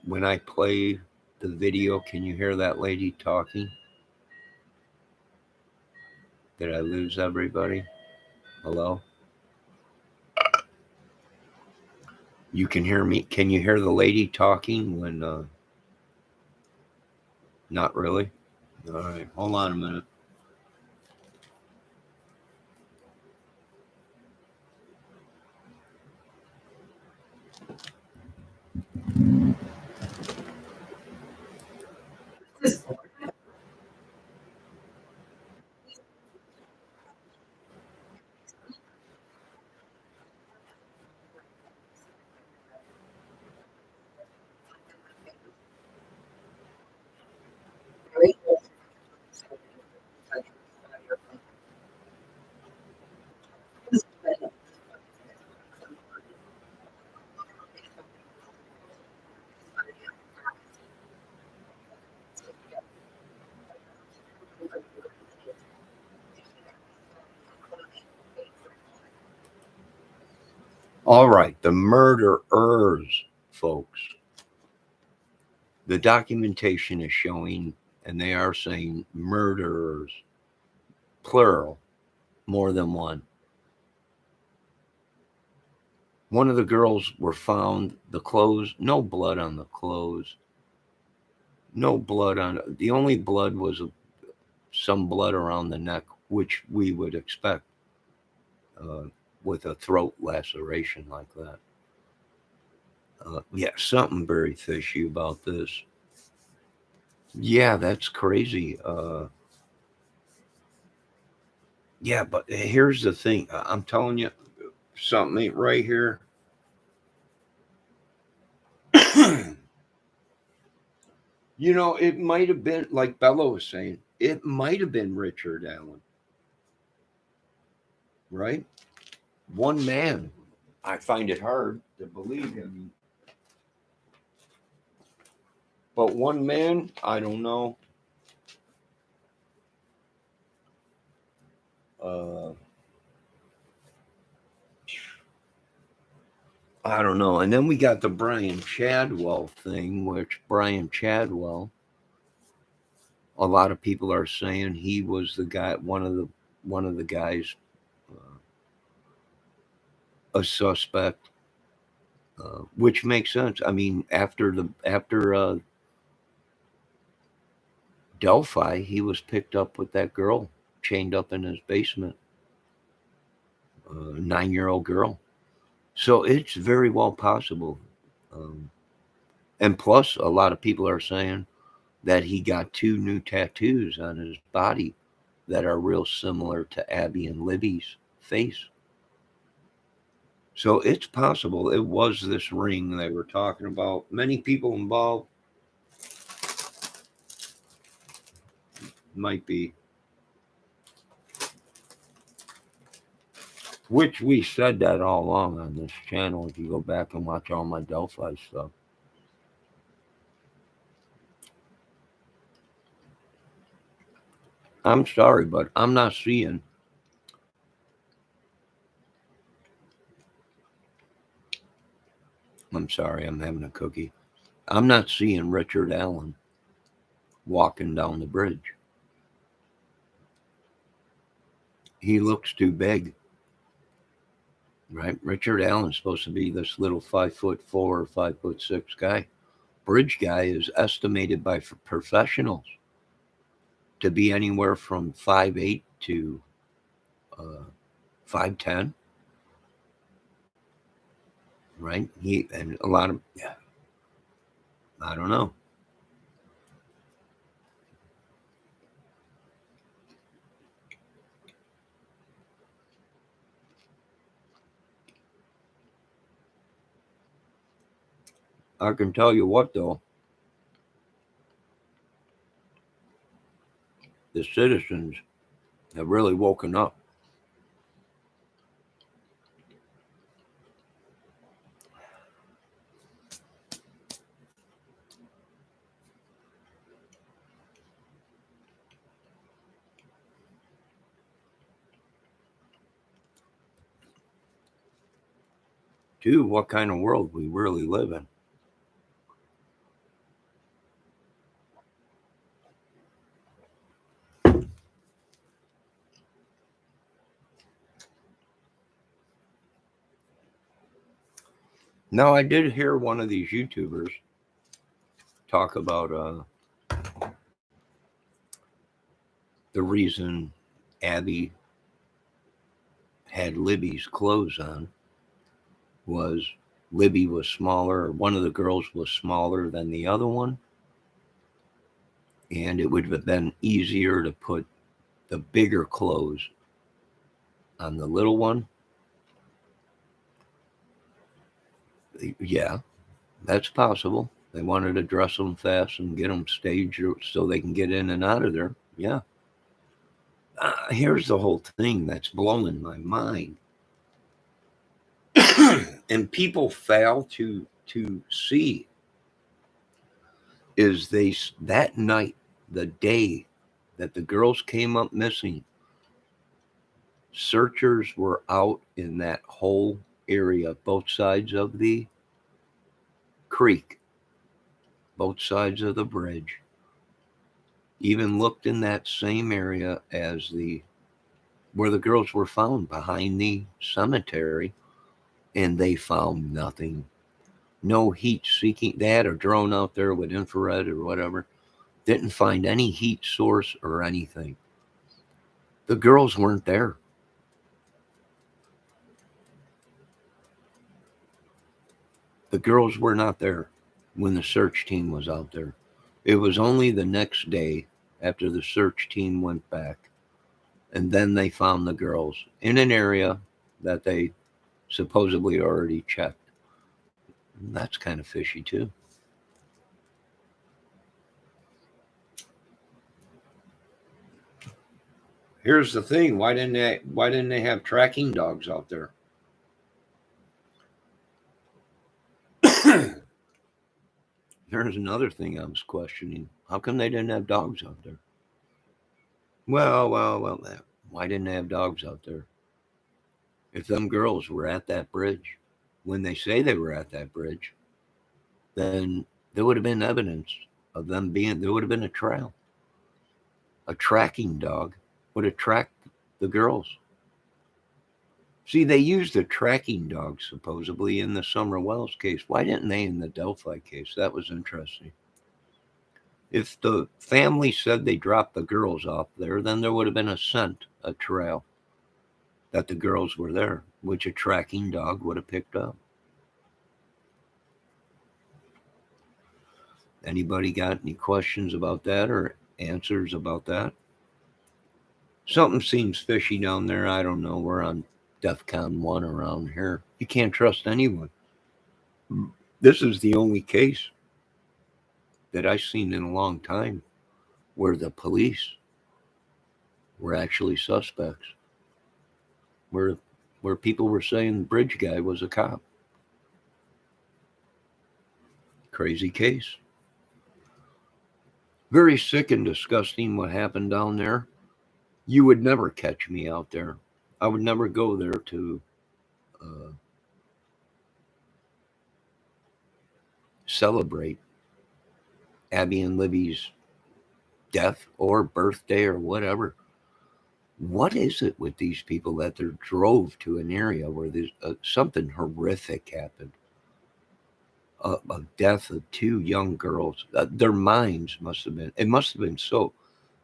When I play the video, can you hear that lady talking? Did I lose everybody? Hello? You can hear me. Can you hear the lady talking when not really? All right, hold on a minute. All right, the murderers, folks. The documentation is showing, and they are saying murderers, plural, more than one. One of the girls were found, the clothes, no blood on the clothes, no blood on the only blood was some blood around the neck, which we would expect uh, with a throat laceration like that. Yeah, something very fishy about this. Yeah, that's crazy. Yeah, but here's the thing. I'm telling you, something ain't right here. It might have been, like Bella was saying, it might have been Richard Allen, right? One man. I find it hard to believe him. But one man, I don't know. Uh, I don't know. And then we got the Brian Chadwell thing, which Brian Chadwell, a lot of people are saying he was the guy, one of the guys, a suspect, which makes sense. I mean, after Delphi, he was picked up with that girl chained up in his basement, a 9-year-old girl. So it's very well possible. Um, and plus, a lot of people are saying that he got 2 new tattoos on his body that are real similar to Abby and Libby's face. So it's possible it was this ring they were talking about. Many people involved might be, which we said that all along on this channel. If you go back and watch all my Delphi stuff. I'm sorry, but I'm not seeing. I'm sorry, I'm having a cookie. I'm not seeing Richard Allen walking down the bridge. He looks too big, right? Richard Allen's supposed to be this little 5'4" or 5'6" guy. Bridge guy is estimated by professionals to be anywhere from 5'8" to 5'10", right? He and a lot of, yeah, I don't know. I can tell you what though, the citizens have really woken up. To what kind of world we really live in. Now, I did hear one of these YouTubers talk about the reason Abby had Libby's clothes on was Libby was smaller, or one of the girls was smaller than the other one, and it would have been easier to put the bigger clothes on the little one. Yeah, that's possible. They wanted to dress them fast and get them staged so they can get in and out of there. Yeah. Here's the whole thing that's blowing my mind. And people fail to see is that night, the day that the girls came up missing, searchers were out in that whole area, both sides of the creek, both sides of the bridge, even looked in that same area as the where the girls were found behind the cemetery, and they found nothing. No heat seeking. They had a drone out there with infrared or whatever. Didn't find any heat source or anything. The girls weren't there. The girls were not there when the search team was out there. It was only the next day after the search team went back, and then they found the girls in an area that they supposedly already checked. That's kind of fishy too. Here's the thing: why didn't they have tracking dogs out there? There's another thing I was questioning. How come they didn't have dogs out there? Well. Why didn't they have dogs out there? If them girls were at that bridge, when they say they were at that bridge, then there would have been evidence of them being, there would have been a trail. A tracking dog would have tracked the girls. See, they used a tracking dog supposedly in the Summer Wells case. Why didn't they in the Delphi case? That was interesting. If the family said they dropped the girls off there, then there would have been a scent, a trail that the girls were there, which a tracking dog would have picked up. Anybody got any questions about that or answers about that? Something seems fishy down there. I don't know. We're on DEFCON 1 around here. You can't trust anyone. This is the only case that I've seen in a long time where the police were actually suspects, where people were saying the bridge guy was a cop. Crazy case. Very sick and disgusting what happened down there. You would never catch me out there. I would never go there to uh, celebrate Abby and Libby's death or birthday or whatever. What is it with these people that they drove to an area where there's something horrific happened? A death of two young girls. Their minds must have been, it must have been so.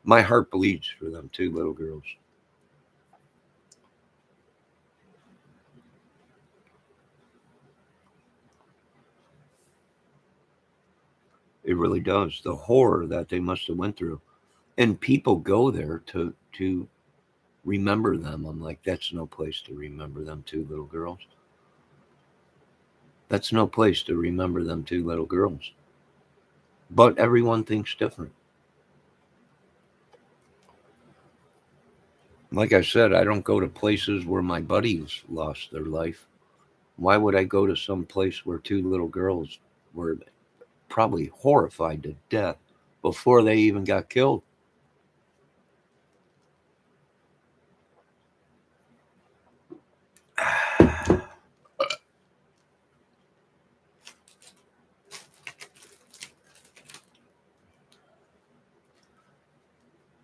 My heart bleeds for them two little girls. It really does. The horror that they must have went through. And people go there to remember them. I'm like, that's no place to remember them two little girls. That's no place to remember them two little girls. But everyone thinks different. Like I said, I don't go to places where my buddies lost their life. Why would I go to some place where two little girls were probably horrified to death before they even got killed?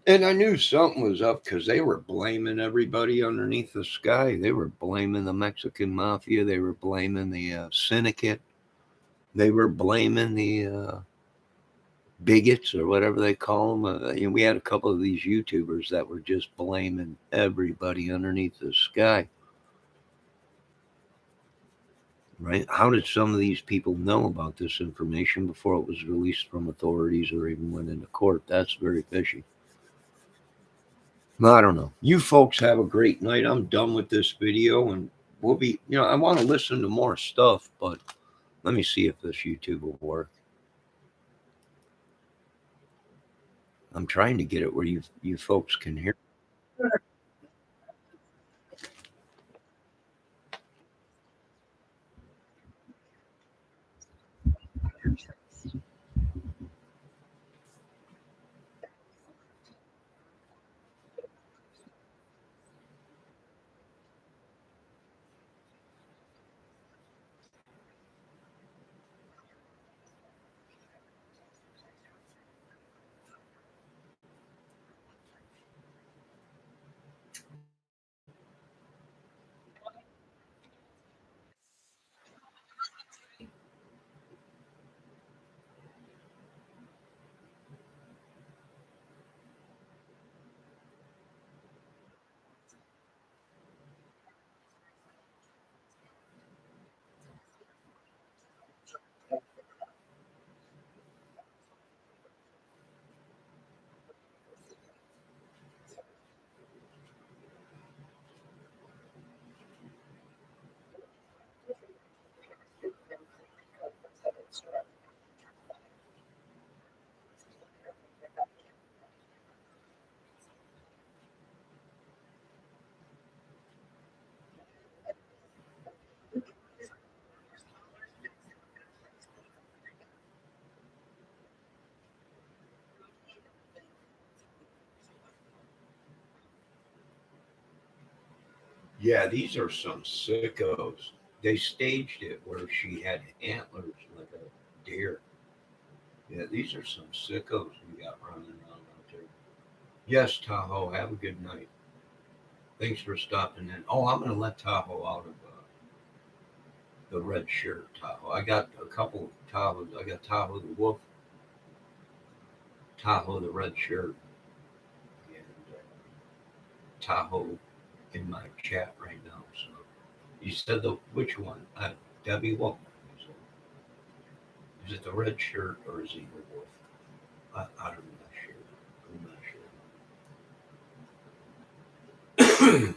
And I knew something was up because they were blaming everybody underneath the sky. They were blaming the Mexican mafia. They were blaming the syndicate. They were blaming the bigots or whatever they call them. We had a couple of these YouTubers that were just blaming everybody underneath the sky. Right? How did some of these people know about this information before it was released from authorities or even went into court? That's very fishy. I don't know. You folks have a great night. I'm done with this video and we'll be, I want to listen to more stuff, but let me see if this YouTube will work. I'm trying to get it where you folks can hear. Yeah, these are some sickos. They staged it where she had antlers like a deer. Yeah, these are some sickos we got running around out there. Yes, Tahoe, have a good night. Thanks for stopping in. Oh, I'm going to let Tahoe out of the red shirt, Tahoe. I got a couple of Tahoes. I got Tahoe the wolf, Tahoe the red shirt, and Tahoe in my chat right now. So you said the which one? Debbie Wolf. Is it the red shirt or is he the wolf? I'm not sure. I'm not sure.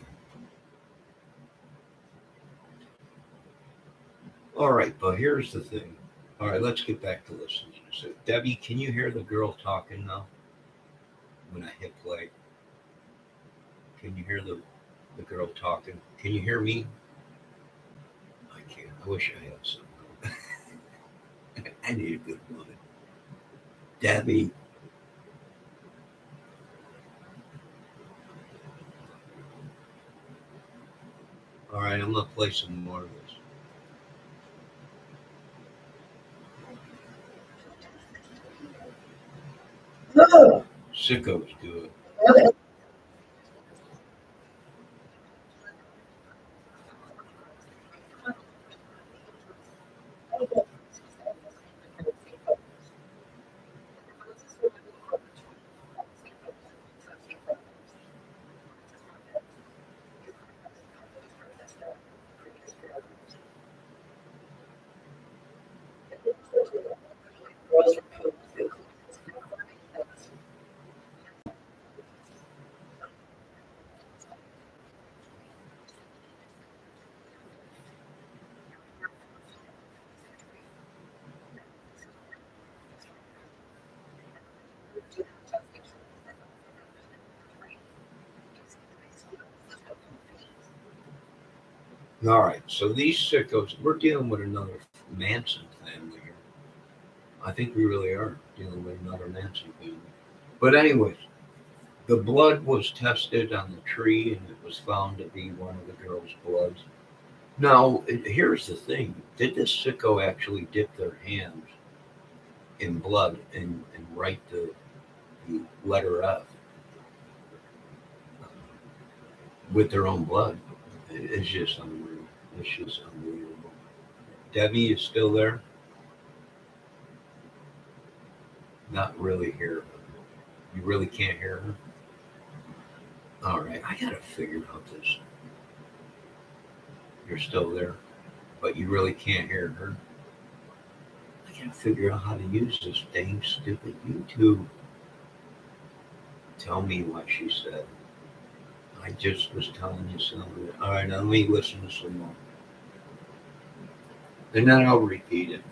All right, but here's the thing. All right, let's get back to listening. So, Debbie, can you hear the girl talking now? When I hit play, can you hear the girl talking? Can you hear me? I can't. I wish I had some. I need a good one. Debbie. All right, I'm gonna play some more of this. Sickos do it. All right, so these sickos, we're dealing with another Manson family here. I think we really are dealing with another Manson family. But anyways, the blood was tested on the tree, and it was found to be one of the girl's bloods. Now, here's the thing: did this sicko actually dip their hands in blood and write the letter F with their own blood? It's just unreal. It's just unbelievable. Debbie is still there. Not really here. You really can't hear her. All right, I gotta figure out this. You're still there, but you really can't hear her. I gotta figure out how to use this dang stupid YouTube. Tell me what she said. I just was telling you something. All right, now let me listen to some more. And then I'll repeat it.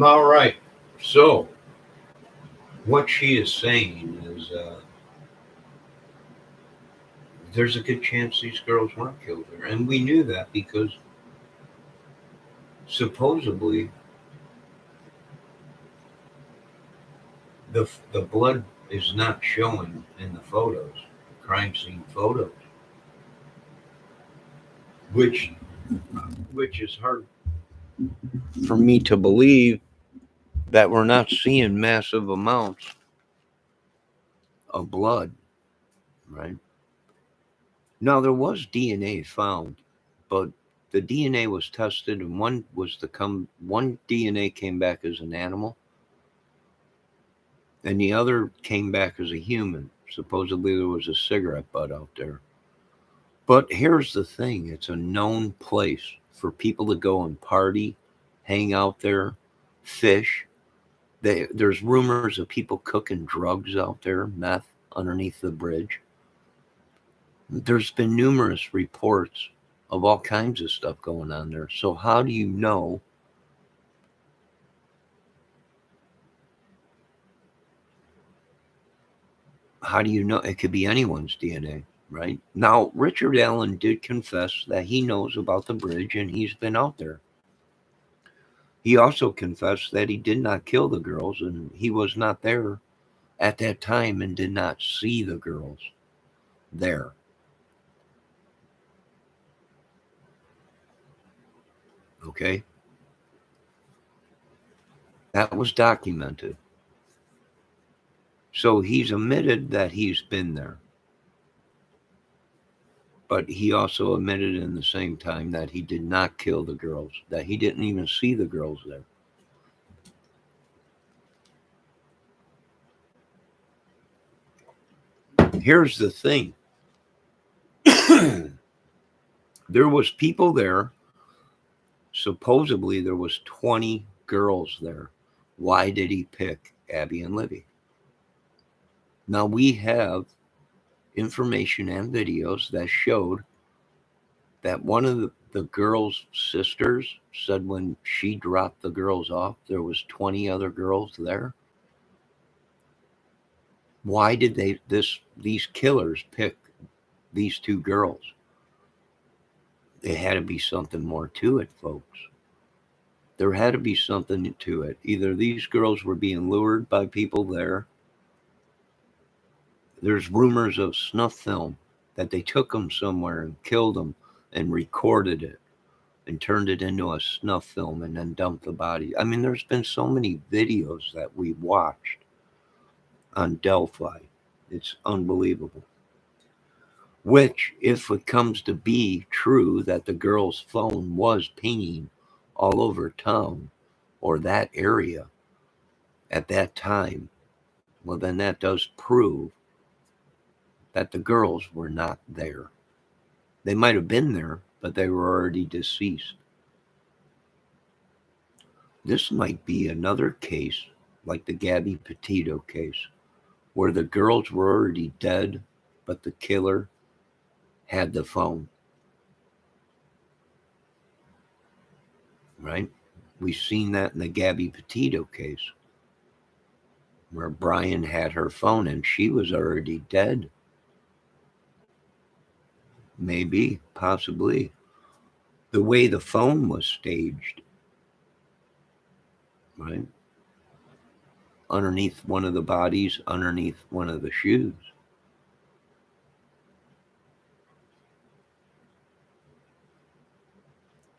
All right. So, what she is saying is there's a good chance these girls weren't killed there. And we knew that because supposedly the blood is not showing in the photos, crime scene photos, which is hard for me to believe that we're not seeing massive amounts of blood, right? Now, there was DNA found, but the DNA was tested, and one DNA came back as an animal, and the other came back as a human. Supposedly, there was a cigarette butt out there. But here's the thing: it's a known place for people to go and party, hang out there, fish. There's rumors of people cooking drugs out there, meth underneath the bridge. There's been numerous reports of all kinds of stuff going on there. So how do you know? How do you know? It could be anyone's DNA, right? Now, Richard Allen did confess that he knows about the bridge and he's been out there. He also confessed that he did not kill the girls and he was not there at that time and did not see the girls there. Okay? That was documented. So he's admitted that he's been there. But he also admitted in the same time that he did not kill the girls, that he didn't even see the girls there. Here's the thing. There was people there. Supposedly there was 20 girls there. Why did he pick Abby and Libby? Now we have information and videos that showed that one of the girls' sisters said when she dropped the girls off, there was 20 other girls there. Why did these killers pick these two girls? There had to be something more to it, folks. There had to be something to it. Either these girls were being lured by people there. There's rumors of snuff film that they took them somewhere and killed them and recorded it and turned it into a snuff film and then dumped the body. I mean, there's been so many videos that we watched on Delphi. It's unbelievable. Which, if it comes to be true that the girl's phone was pinging all over town or that area at that time, well, then that does prove that the girls were not there. They might have been there, but they were already deceased. This might be another case like the Gabby Petito case, where the girls were already dead, but the killer had the phone. Right? We've seen that in the Gabby Petito case, where Brian had her phone and she was already dead. Maybe, possibly. The way the phone was staged, right? Underneath one of the bodies, underneath one of the shoes.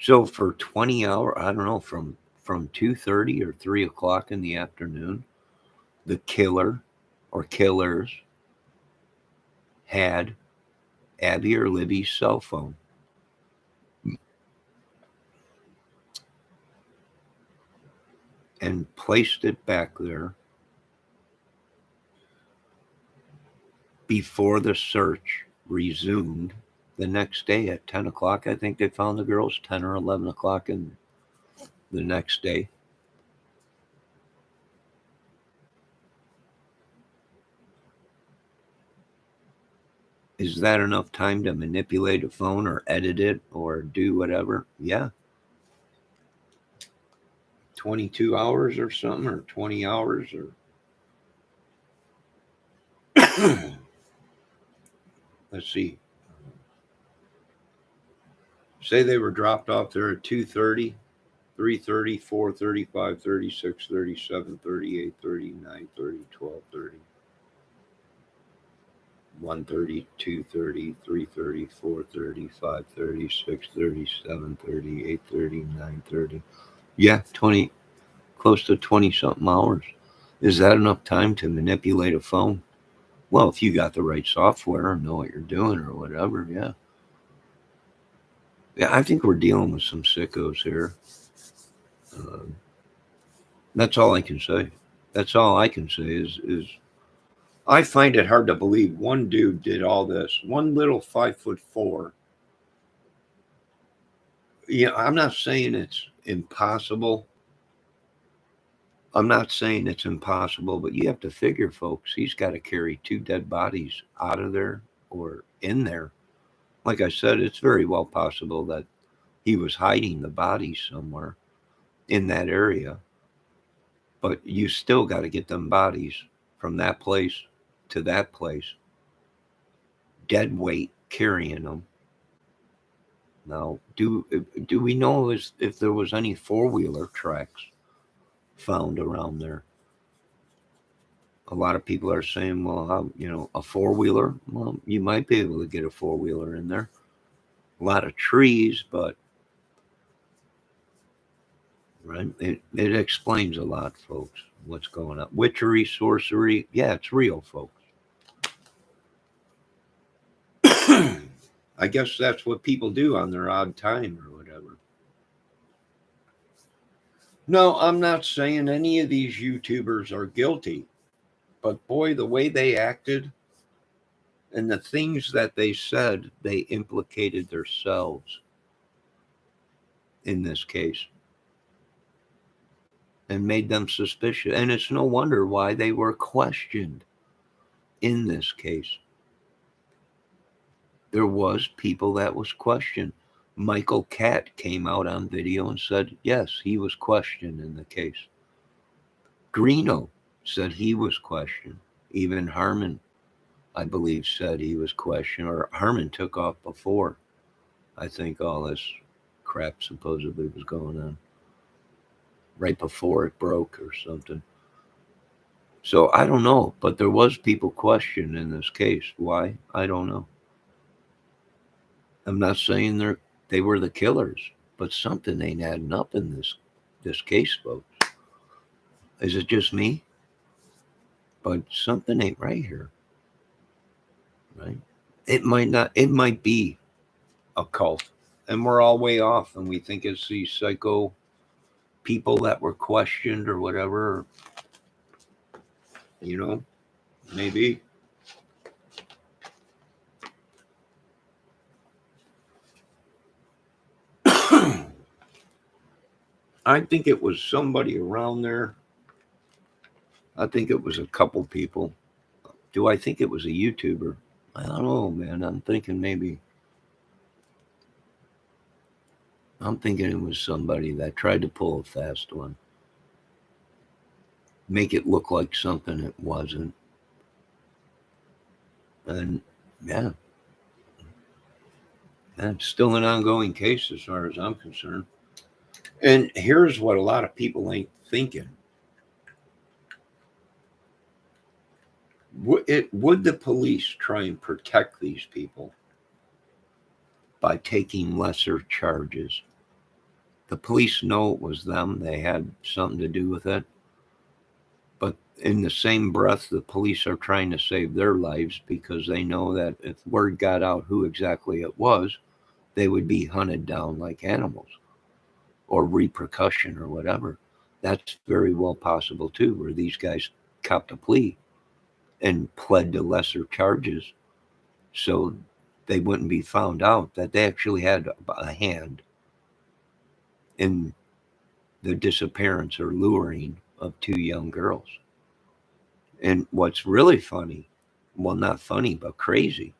So for 20 hours, I don't know, from 2:30 or 3 o'clock in the afternoon, the killer or killers had Abby or Libby's cell phone. And placed it back there before the search resumed the next day at 10 o'clock. I think they found the girls 10 or 11 o'clock in the next day. Is that enough time to manipulate a phone or edit it or do whatever? Yeah. 22 hours or something, or 20 hours or let's see. Say they were dropped off there at 2:30, 3:30, 4:30, 5:30, 6:30, 7:30, 8:30, 9:30, 12:30, 1:30, 2:30, 3:30, 4:30, 5:30, 6:30, 7:30, 8:30, 9:30. Yeah, 20, close to 20 something hours. Is that enough time to manipulate a phone? Well, if you got the right software and know what you're doing or whatever, yeah. Yeah, I think we're dealing with some sickos here. Um, that's all I can say. That's all I can say is I find it hard to believe one dude did all this. One little 5'4". Yeah, I'm not saying it's impossible. I'm not saying it's impossible, but you have to figure, folks, he's got to carry two dead bodies out of there or in there. Like I said, it's very well possible that he was hiding the bodies somewhere in that area, but you still got to get them bodies from that place to that place, dead weight carrying them. Now, do we know if there was any four-wheeler tracks found around there? A lot of people are saying, well, a four-wheeler? Well, you might be able to get a four-wheeler in there. A lot of trees, but right, it explains a lot, folks. What's going on? Witchery, sorcery, yeah, it's real, folks. I guess that's what people do on their odd time or whatever. No, I'm not saying any of these YouTubers are guilty, but boy, the way they acted and the things that they said, they implicated themselves in this case and made them suspicious. And it's no wonder why they were questioned in this case. There was people that was questioned. Michael Catt came out on video and said, yes, he was questioned in the case. Greeno said he was questioned. Even Harmon, I believe, said he was questioned, or Harmon took off before I think all this crap supposedly was going on, right before it broke or something. So I don't know, but there was people questioned in this case. Why? I don't know. I'm not saying they were the killers, but something ain't adding up in this case, folks. Is it just me? But something ain't right here, right? It might not. It might be a cult, and we're all way off, and we think it's these psycho people that were questioned or whatever. You know, maybe. I think it was somebody around there. I think it was a couple people. Do I think it was a YouTuber? I don't know, man. I'm thinking it was somebody that tried to pull a fast one. Make it look like something it wasn't. And yeah, it's still an ongoing case as far as I'm concerned. And here's what a lot of people ain't thinking. Would the police try and protect these people by taking lesser charges? The police know it was them. They had something to do with it. But in the same breath, the police are trying to save their lives because they know that if word got out who exactly it was, they would be hunted down like animals or repercussion or whatever. That's very well possible too, where these guys copped a plea and pled to lesser charges so they wouldn't be found out that they actually had a hand in the disappearance or luring of two young girls. And what's really funny, well, not funny, but crazy,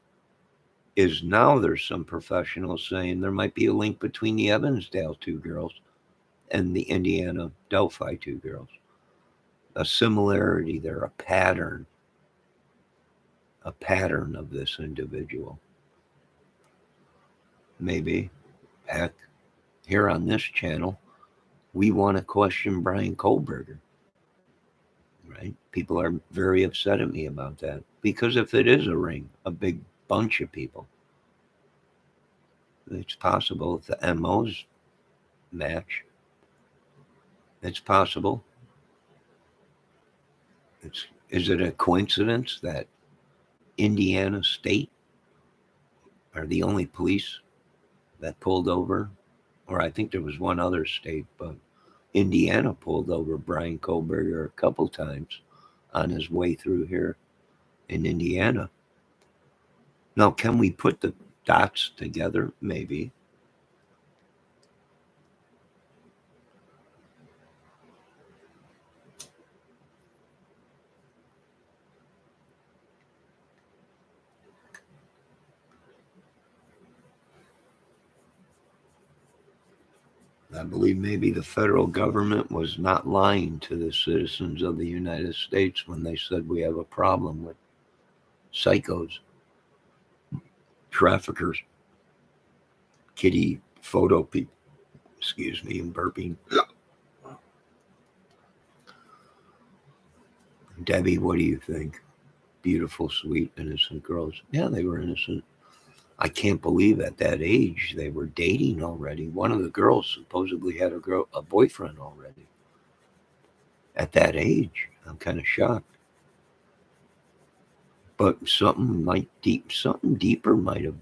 is now there's some professionals saying there might be a link between the Evansdale two girls and the Indiana Delphi two girls. A similarity there, a pattern of this individual. Maybe, heck, here on this channel, we want to question Brian Kohlberger. Right? People are very upset at me about that because if it is a ring, a big bunch of people, it's possible if the MOs match. It's possible. Is it a coincidence that Indiana State are the only police that pulled over, or I think there was one other state, but Indiana pulled over Brian Kohlberger a couple times on his way through here in Indiana. Now, can we put the dots together? Maybe. I believe maybe the federal government was not lying to the citizens of the United States when they said we have a problem with psychos, traffickers, kitty photo people. Excuse me, I'm burping. Debbie, what do you think? Beautiful, sweet, innocent girls. Yeah, they were innocent. I can't believe at that age they were dating already. One of the girls supposedly had a boyfriend already. At that age, I'm kind of shocked. But something deeper might have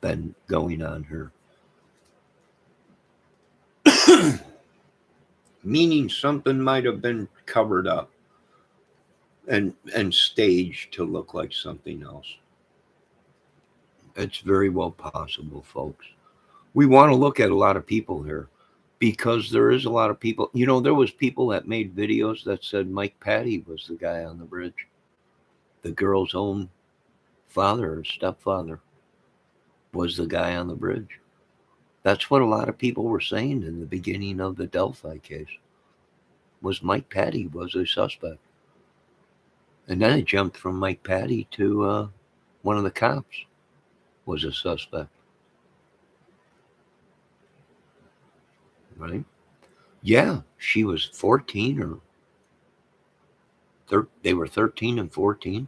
been going on here. Meaning something might have been covered up and staged to look like something else. It's very well possible, folks. We want to look at a lot of people here because there is a lot of people. You know, there was people that made videos that said Mike Patty was the guy on the bridge, the girl's own father or stepfather was the guy on the bridge. That's what a lot of people were saying in the beginning of the Delphi case. Was Mike Patty was a suspect, and then it jumped from Mike Patty to one of the cops was a suspect, right? Yeah, she was 14 or they were 13 and 14,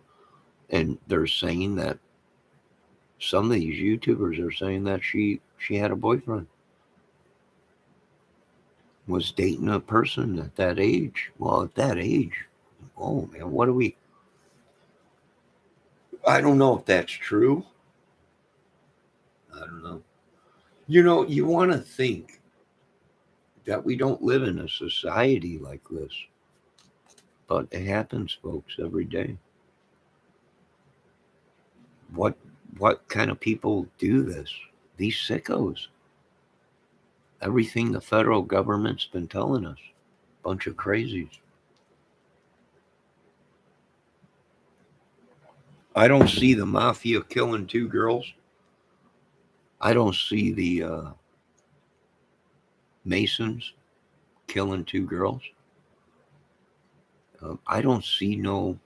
and they're saying that some of these YouTubers are saying that she had a boyfriend, was dating a person at that age. Well, at that age, oh man, what do we? I don't know if that's true. I don't know. You know, you want to think that we don't live in a society like this, but it happens, folks, every day. What what kind of people do this? These sickos. Everything the federal government's been telling us. Bunch of crazies. I don't see the mafia killing two girls. I don't see the Masons killing two girls. I don't see no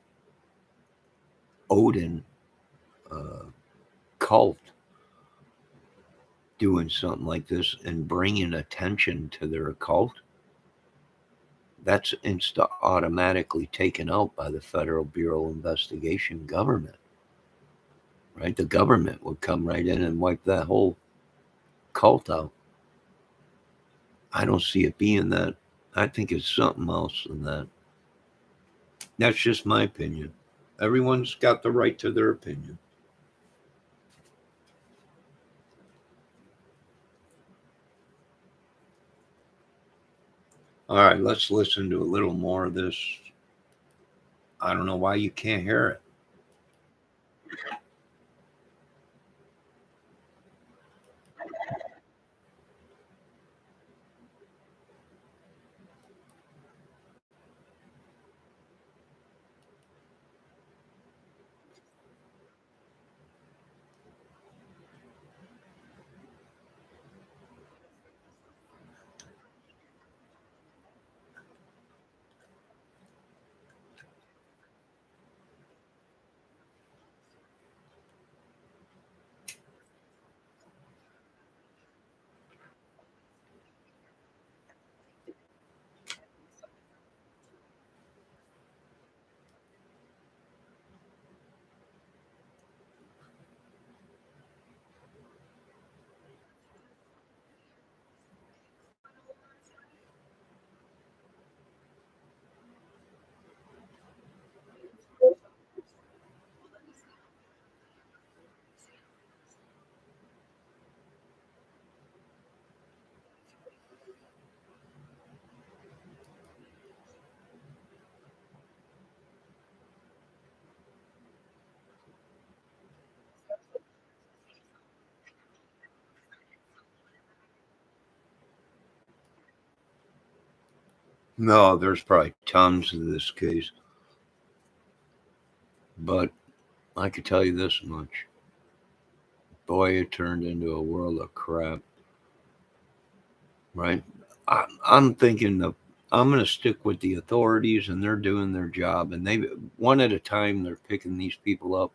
Odin uh, cult doing something like this and bringing attention to their cult. That's automatically taken out by the Federal Bureau of Investigation government, right? The government would come right in and wipe that whole cult out. I don't see it being that. I think it's something else than that. That's just my opinion. Everyone's got the right to their opinion. All right, let's listen to a little more of this. I don't know why you can't hear it. No, there's probably tons of this case. But I could tell you this much. Boy, it turned into a world of crap, right? I'm thinking I'm going to stick with the authorities, and they're doing their job, and they one at a time they're picking these people up.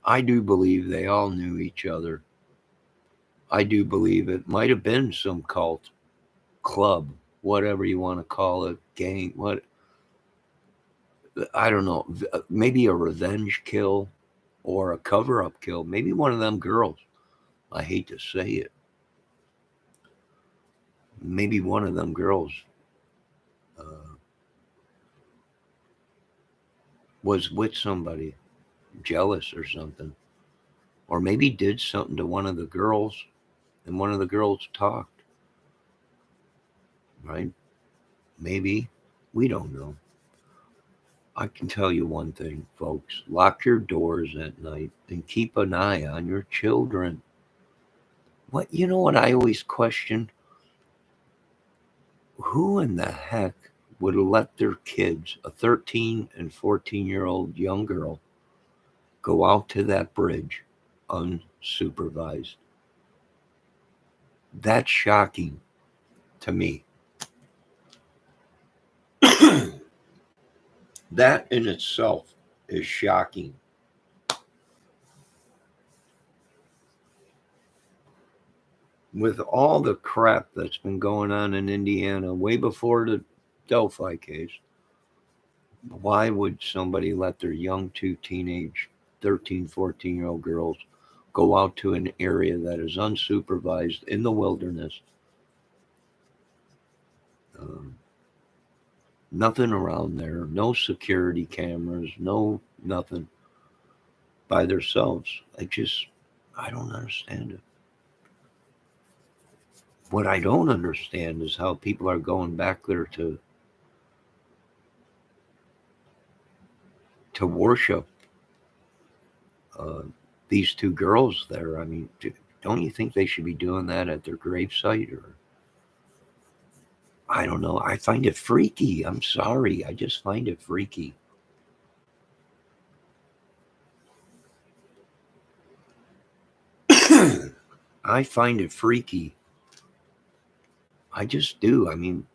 I do believe they all knew each other. I do believe it might have been some cult, club, whatever you want to call it, gang, what, I don't know, maybe a revenge kill or a cover up kill. Maybe one of them girls. I hate to say it. Maybe one of them girls uh, was with somebody, jealous or something, or maybe did something to one of the girls, and one of the girls talked. Right? Maybe. We don't know. I can tell you one thing, folks. Lock your doors at night and keep an eye on your children. What, you know what I always question? Who in the heck would let their kids, a 13 and 14-year-old young girl, go out to that bridge unsupervised? That's shocking to me. That in itself is shocking. With all the crap that's been going on in Indiana way before the Delphi case, why would somebody let their young two teenage 13, 14-year-old girls go out to an area that is unsupervised in the wilderness? Um, Nothing around there, no security cameras, no nothing, by themselves. I don't understand it. What I don't understand is how people are going back there to worship uh, these two girls there. I mean, don't you think they should be doing that at their gravesite? Or I don't know. I find it freaky. I'm sorry. I just find it freaky. I find it freaky. I just do. I mean,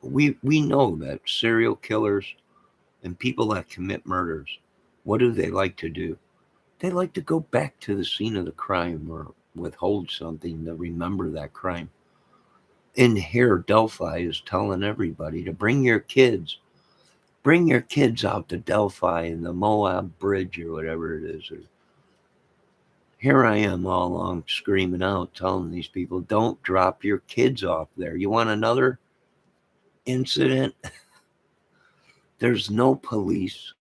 we know that serial killers and people that commit murders, what do they like to do? They like to go back to the scene of the crime or withhold something to remember that crime. In here, Delphi is telling everybody to bring your kids out to Delphi and the Moab Bridge or whatever it is. Here I am all along screaming out, telling these people, don't drop your kids off there. You want another incident? There's no police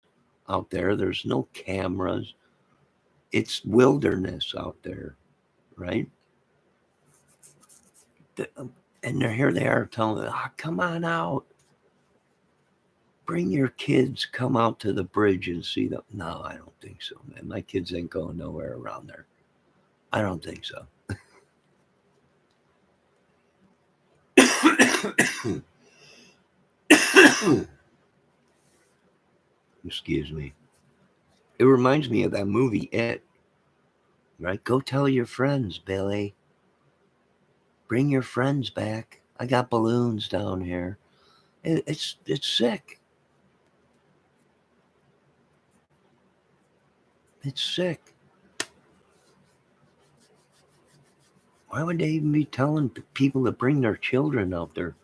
out there, there's no cameras. It's wilderness out there, right? And here they are telling me, come on out. Bring your kids, come out to the bridge and see them. No, I don't think so, man. My kids ain't going nowhere around there. I don't think so. Excuse me. It reminds me of that movie, It. Right? Go tell your friends, Billy. Bring your friends back. I got balloons down here. It's sick. It's sick. Why would they even be telling people to bring their children out there?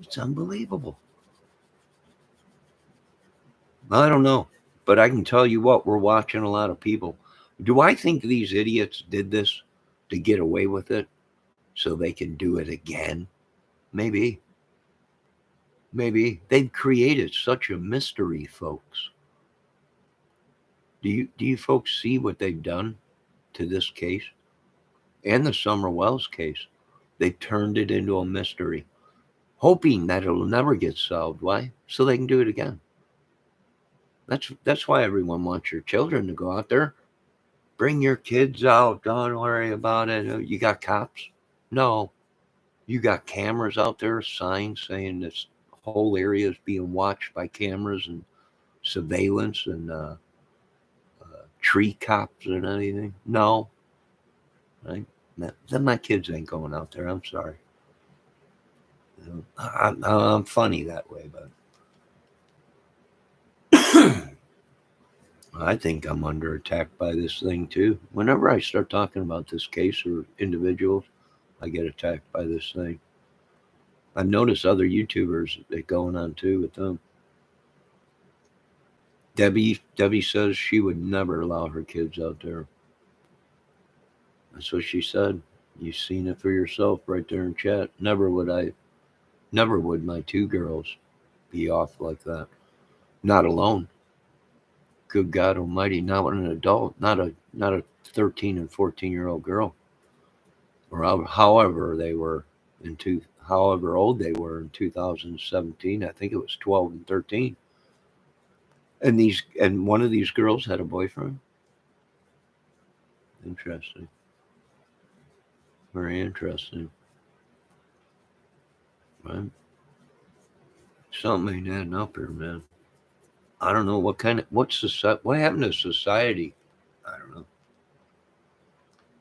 It's unbelievable. I don't know, but I can tell you what, we're watching a lot of people. Do I think these idiots did this to get away with it so they can do it again? Maybe. Maybe. They've created such a mystery, folks. Do you folks see what they've done to this case and the Summer Wells case? They turned it into a mystery, hoping that it'll never get solved. Why? So they can do it again. That's why everyone wants your children to go out there. Bring your kids out. Don't worry about it. You got cops? No. You got cameras out there, signs saying this whole area is being watched by cameras and surveillance and tree cops and anything. No, right? Then my kids ain't going out there. I'm sorry. I'm funny that way, but I think I'm under attack by this thing too. Whenever I start talking about this case or individuals, I get attacked by this thing. I've noticed other YouTubers that going on too with them. Debbie says she would never allow her kids out there. That's what she said. You've seen it for yourself right there in chat. Never would my two girls be off like that. Not alone. Good God Almighty, not an adult, not a 13 and 14-year-old girl, or however they were however old they were in 2017. I think it was 12 and 13. And one of these girls had a boyfriend. Interesting. Very interesting. Right? Something ain't adding up here, man. I don't know what happened to society. I don't know.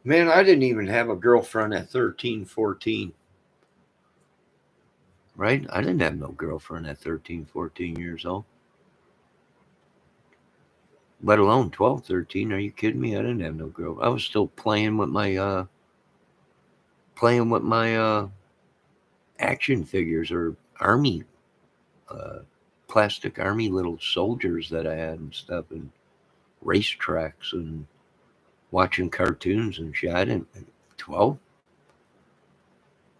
Man, I didn't even have a girlfriend at 13, 14. Right? I didn't have no girlfriend at 13, 14 years old. Let alone 12, 13. Are you kidding me? I didn't have no girl. I was still playing with my action figures or army plastic army little soldiers that I had and stuff, and racetracks and watching cartoons and shit. I didn't 12.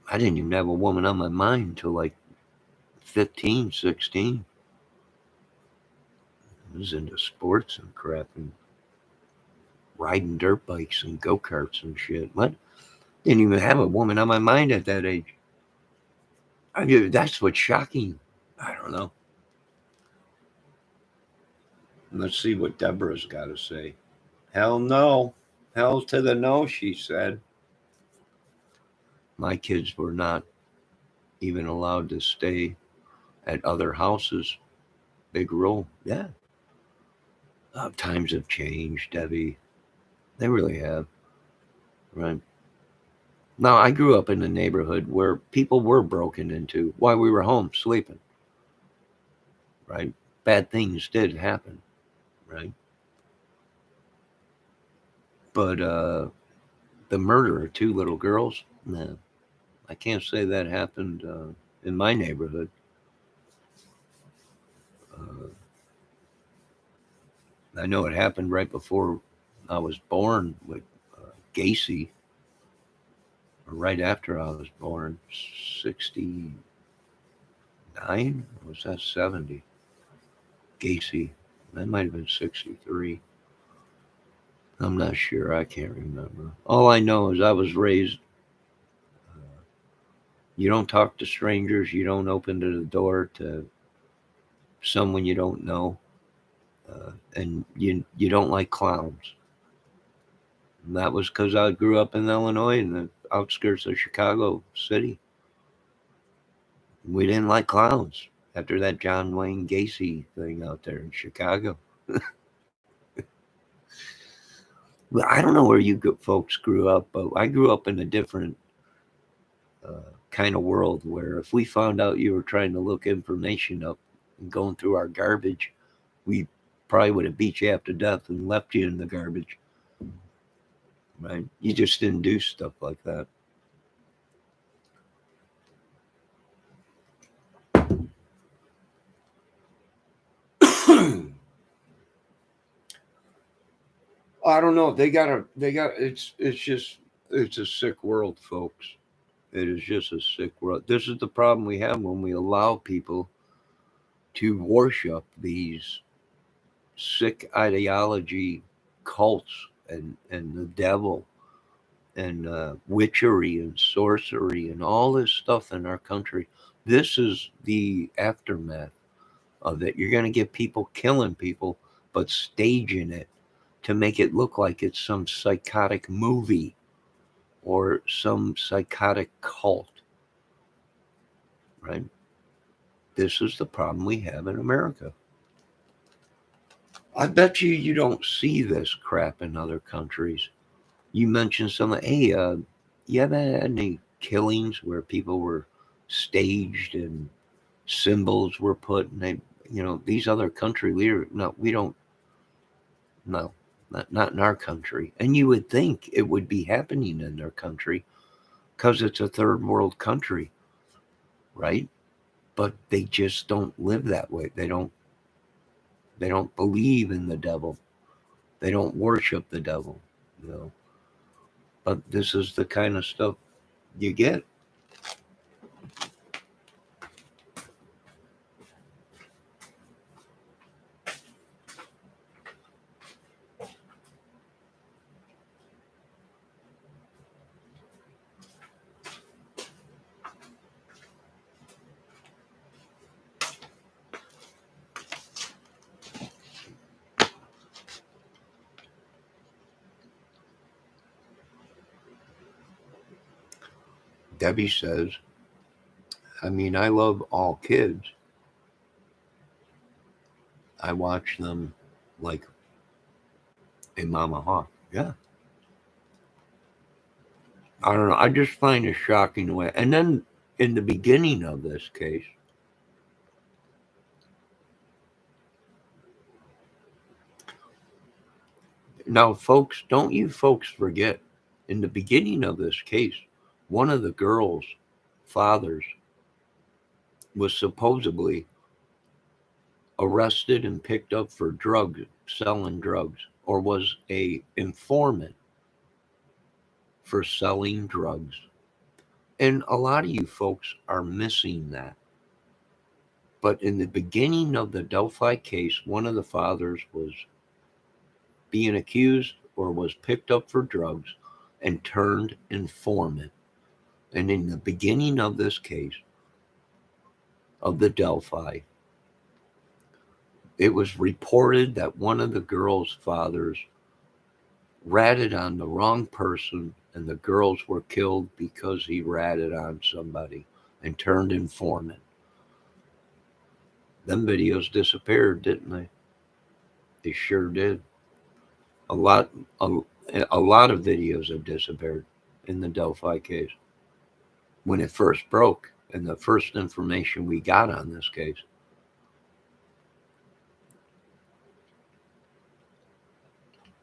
I didn't even have a woman on my mind until like 15, 16. I was into sports and crap and riding dirt bikes and go-karts and shit. What? Didn't even have a woman on my mind at that age. I mean, that's what's shocking. I don't know. Let's see what Deborah's got to say. Hell no. Hell to the no, she said. My kids were not even allowed to stay at other houses. Big rule. Yeah. Times have changed, Debbie. They really have. Right. Now, I grew up in a neighborhood where people were broken into while we were home sleeping. Right. Bad things did happen. Right. But the murder of two little girls, no, I can't say that happened in my neighborhood. Uh, I know it happened right before I was born with Gacy, or right after I was born, 69, or was that 70? Gacy, that might have been 63. I'm not sure. I can't remember. All I know is I was raised. You don't talk to strangers. You don't open the door to someone you don't know, and you don't like clowns. And that was because I grew up in Illinois in the outskirts of Chicago City. We didn't like clowns after that John Wayne Gacy thing out there in Chicago. Well, I don't know where you folks grew up, but I grew up in a different kind of world where if we found out you were trying to look information up and going through our garbage, we probably would have beat you half to death and left you in the garbage. Right? You just didn't do stuff like that. I don't know. It's a sick world, folks. It is just a sick world. This is the problem we have when we allow people to worship these sick ideology cults and the devil and witchery and sorcery and all this stuff in our country. This is the aftermath of it. You're going to get people killing people, but staging it to make it look like it's some psychotic movie or some psychotic cult. right? This is the problem we have in America. I bet you don't see this crap in other countries. You mentioned some, hey, you ever had any killings where people were staged and symbols were put, and they, these other country leaders, no, we don't, no, not in our country. And you would think it would be happening in their country because it's a third world country, right? But they just don't live that way. They don't believe in the devil. They don't worship the devil, you know. But this is the kind of stuff you get. Debbie says, I mean, I love all kids. I watch them like a mama hawk. Yeah. I don't know. I just find it shocking the way. And then in the beginning of this case, now, folks, don't you folks forget, in the beginning of this case, one of the girls' fathers was supposedly arrested and picked up for selling drugs, or was a informant for selling drugs. And a lot of you folks are missing that. But in the beginning of the Delphi case, one of the fathers was being accused or was picked up for drugs and turned informant. And in the beginning of this case, of the Delphi, it was reported that one of the girls' fathers ratted on the wrong person, and the girls were killed because he ratted on somebody and turned informant. Them videos disappeared, didn't they? They sure did. A lot, a, a lot of videos have disappeared in the Delphi case when it first broke, and the first information we got on this case.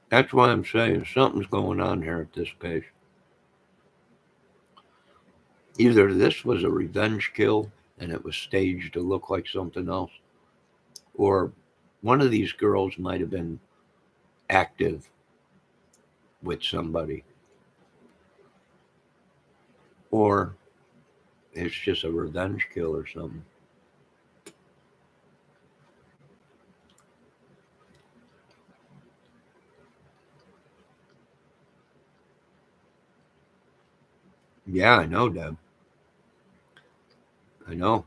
That's why I'm saying something's going on here at this case. Either this was a revenge kill and it was staged to look like something else, or one of these girls might have been active with somebody, or it's just a revenge kill or something. Yeah, I know, Deb. I know.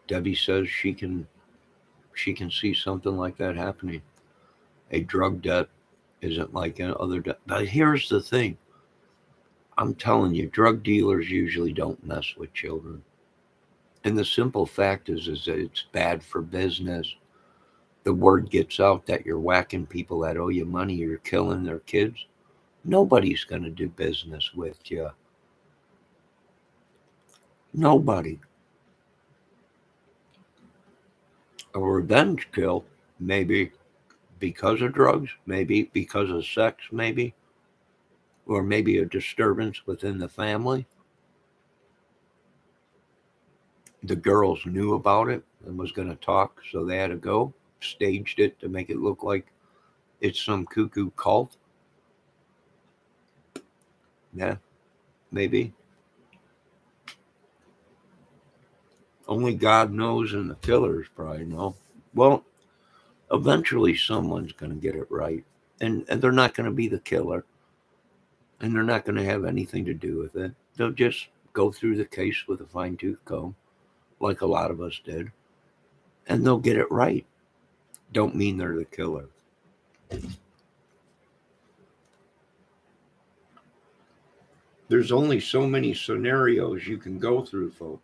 Debbie says she can see something like that happening. A drug debt isn't like any other debt. But here's the thing. I'm telling you, drug dealers usually don't mess with children. And the simple fact is that it's bad for business. The word gets out that you're whacking people that owe you money, you're killing their kids. Nobody's going to do business with you. Nobody. A revenge kill, maybe because of drugs, maybe because of sex, maybe, or maybe a disturbance within the family. The girls knew about it and was going to talk, so they had to go, staged it to make it look like it's some cuckoo cult. Yeah, maybe. Only God knows, and the killers probably know. Well, eventually someone's going to get it right. And they're not going to be the killer. And they're not going to have anything to do with it. They'll just go through the case with a fine tooth comb, like a lot of us did. And they'll get it right. Don't mean they're the killer. There's only so many scenarios you can go through, folks.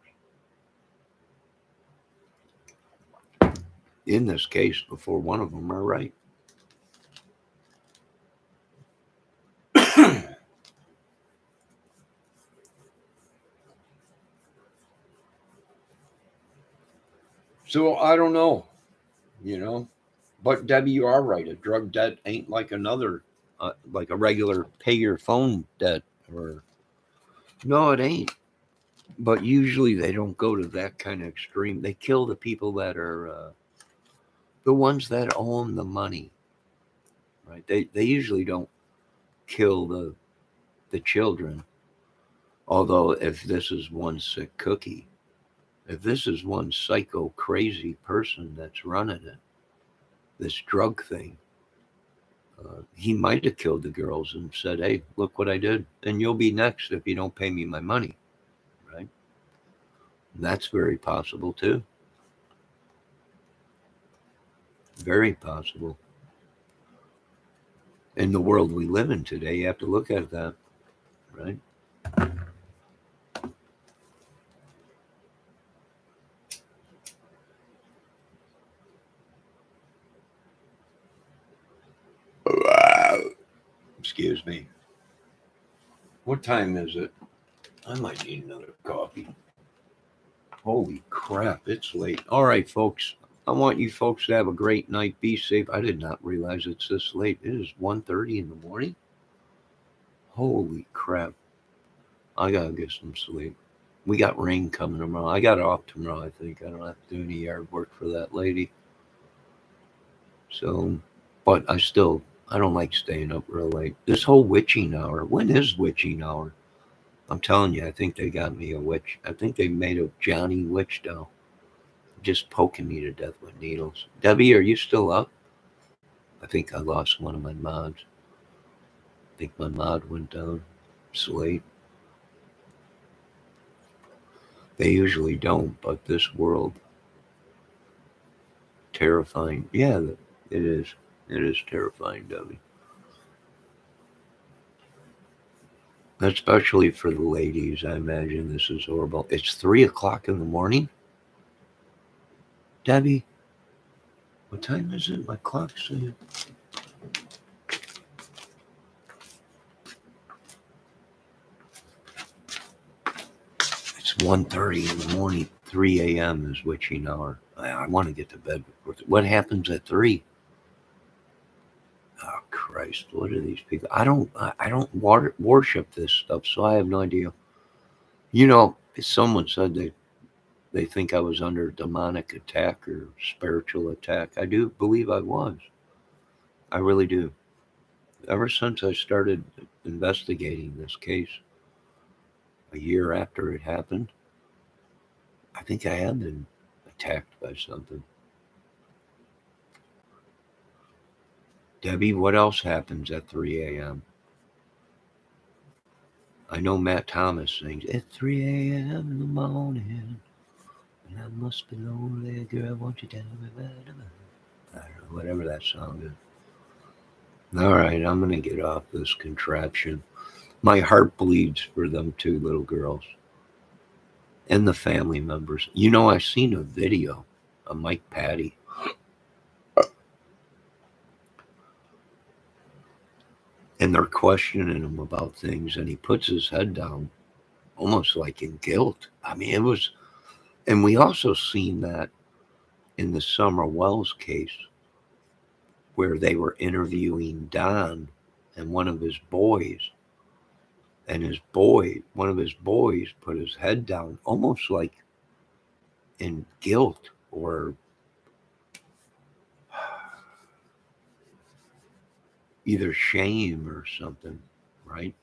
In this case, before one of them are right. So I don't know, you know. But Debbie, you are right. A drug debt ain't like another, like a regular pay your phone debt. Or no, it ain't. But usually they don't go to that kind of extreme. They kill the people that are the ones that own the money, right? They usually don't kill the children. Although if this is one sick cookie, if this is one psycho crazy person that's running it, this drug thing, he might have killed the girls and said, "Hey, look what I did, and you'll be next if you don't pay me my money." Right? And that's very possible too. Very possible. In the world we live in today, you have to look at that, right? Excuse me. What time is it? I might need another coffee. Holy crap, it's late. All right, folks. I want you folks to have a great night. Be safe. I did not realize it's this late. It is 1:30 in the morning. Holy crap. I got to get some sleep. We got rain coming tomorrow. I got off tomorrow, I think. I don't have to do any yard work for that lady. So, but I don't like staying up real late. This whole witching hour. When is witching hour? I'm telling you, I think they got me a witch. I think they made a Johnny Witch doll, just poking me to death with needles. Debbie, are you still up? I think I lost one of my mods. I think my mod went down. Slate. They usually don't, but this world, terrifying. Yeah, it is. It is terrifying, Debbie. Especially for the ladies, I imagine this is horrible. It's 3 o'clock in the morning. Debbie, what time is it? My clock's saying. It's 1:30 in the morning. 3 a.m. is witching hour. I want to get to bed before. What happens at 3? Oh Christ! What are these people? I don't worship this stuff, so I have no idea. You know, someone said they think I was under demonic attack or spiritual attack. I do believe I was. I really do. Ever since I started investigating this case a year after it happened, I think I have been attacked by something. Debbie, what else happens at 3 a.m.? I know Matt Thomas sings, at 3 a.m. in the morning, and I must be lonely, girl, won't you tell me about it? I don't know, whatever that song is. All right, I'm going to get off this contraption. My heart bleeds for them two little girls and the family members. You know, I seen a video of Mike Patty. And they're questioning him about things, and he puts his head down almost like in guilt. I mean, it was, and we also seen that in the Summer Wells case where they were interviewing Don and one of his boys, and one of his boys put his head down almost like in guilt or either shame or something, right?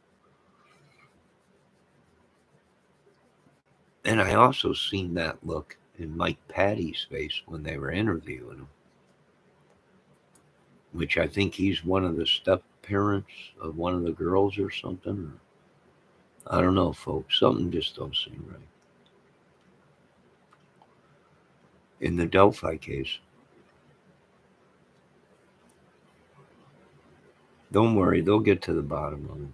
And I also seen that look in Mike Patty's face when they were interviewing him, which I think he's one of the step parents of one of the girls or something. Or, I don't know, folks. Something just don't seem right. In the Delphi case, don't worry, they'll get to the bottom of it.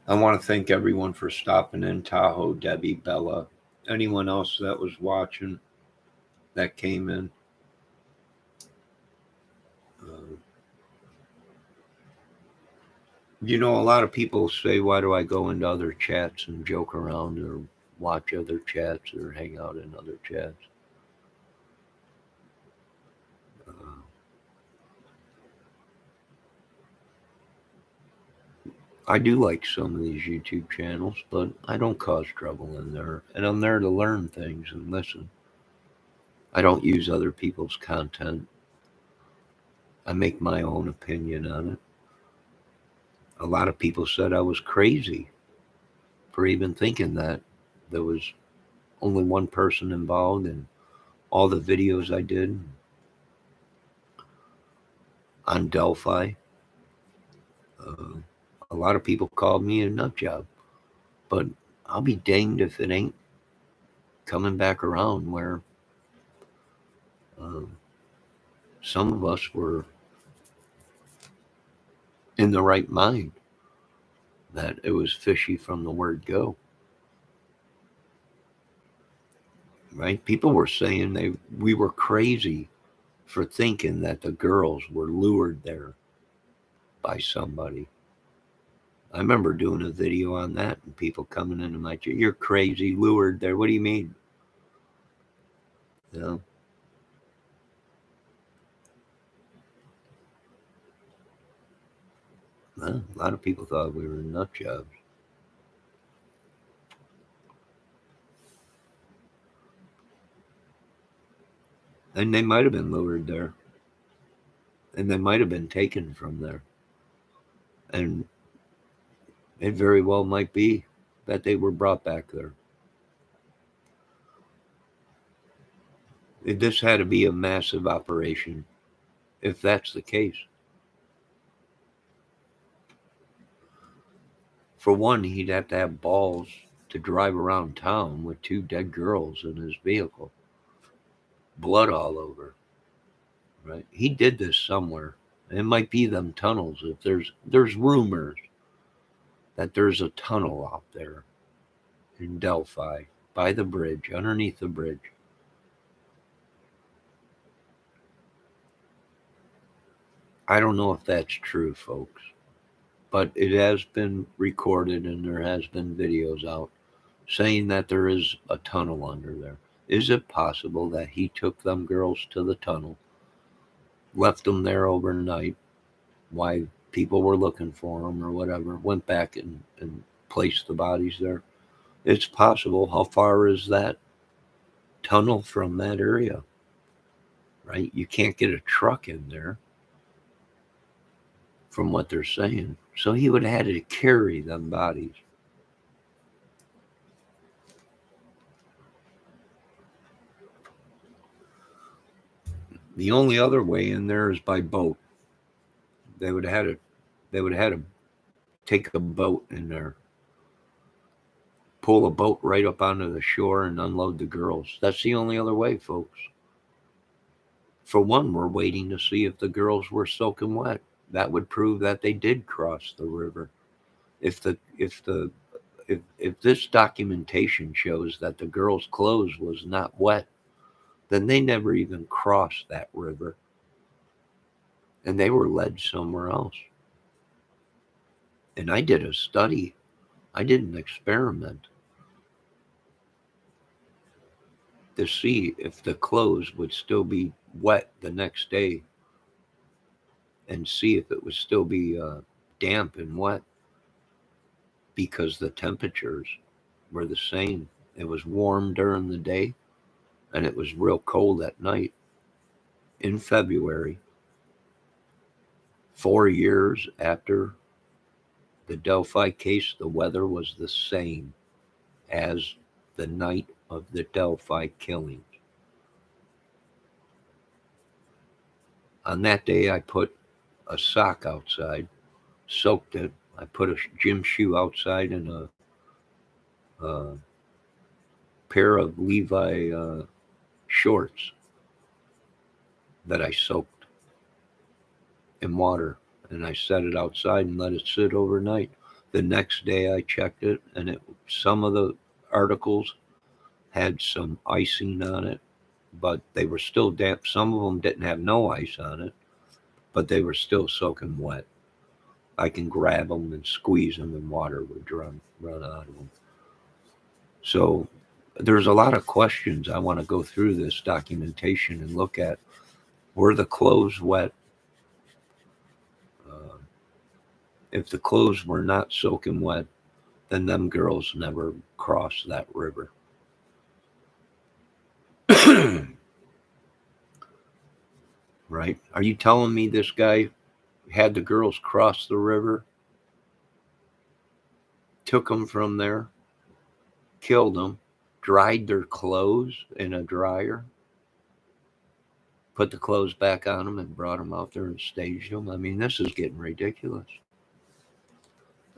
I want to thank everyone for stopping in. Tahoe, Debbie, Bella, anyone else that was watching that came in. A lot of people say, why do I go into other chats and joke around or watch other chats or hang out in other chats? I do like some of these YouTube channels, but I don't cause trouble in there. And I'm there to learn things and listen. I don't use other people's content. I make my own opinion on it. A lot of people said I was crazy for even thinking that. There was only one person involved in all the videos I did on Delphi. Uh, a lot of people called me a nut job, but I'll be danged if it ain't coming back around where um, some of us were in the right mind, that it was fishy from the word go. Right? People were saying we were crazy for thinking that the girls were lured there by somebody. I remember doing a video on that and people coming into my chat, you're crazy, lured there. What do you mean? You know? Well, a lot of people thought we were nut jobs. And they might have been lured there. And they might have been taken from there. And it very well might be that they were brought back there. This had to be a massive operation, if that's the case. For one, he'd have to have balls to drive around town with 2 dead girls in his vehicle. Blood all over. Right? He did this somewhere. It might be them tunnels. If there's rumors that there's a tunnel out there in Delphi by the bridge, underneath the bridge. I don't know if that's true, folks, but it has been recorded and there has been videos out saying that there is a tunnel under there. Is it possible that he took them girls to the tunnel, left them there overnight, why people were looking for them or whatever, went back and placed the bodies there? It's possible. How far is that tunnel from that area? Right? You can't get a truck in there from what they're saying. So he would have had to carry them bodies. The only other way in there is by boat. They would have had to take a boat in there, pull a boat right up onto the shore and unload the girls. That's the only other way, folks. For one, we're waiting to see if the girls were soaking wet. That would prove that they did cross the river. If this documentation shows that the girls' clothes was not wet, then they never even crossed that river. And they were led somewhere else. And I did a study. I did an experiment to see if the clothes would still be wet the next day and see if it would still be damp and wet, because the temperatures were the same. It was warm during the day and it was real cold at night in February, 4 years after the Delphi case. The weather was the same as the night of the Delphi killings. On that day, I put a sock outside, soaked it. I put a gym shoe outside and a pair of Levi shorts that I soaked in water, and I set it outside and let it sit overnight. The next day I checked it, and some of the articles had some icing on it, but they were still damp. Some of them didn't have no ice on it, but they were still soaking wet. I can grab them and squeeze them, and water would run out of them. So there's a lot of questions. I want to go through this documentation and look at, were the clothes wet? Uh, if the clothes were not soaking wet, then them girls never crossed that river. Right? Are you telling me this guy had the girls cross the river, took them from there, killed them, dried their clothes in a dryer, put the clothes back on them, and brought them out there and staged them? I mean, this is getting ridiculous.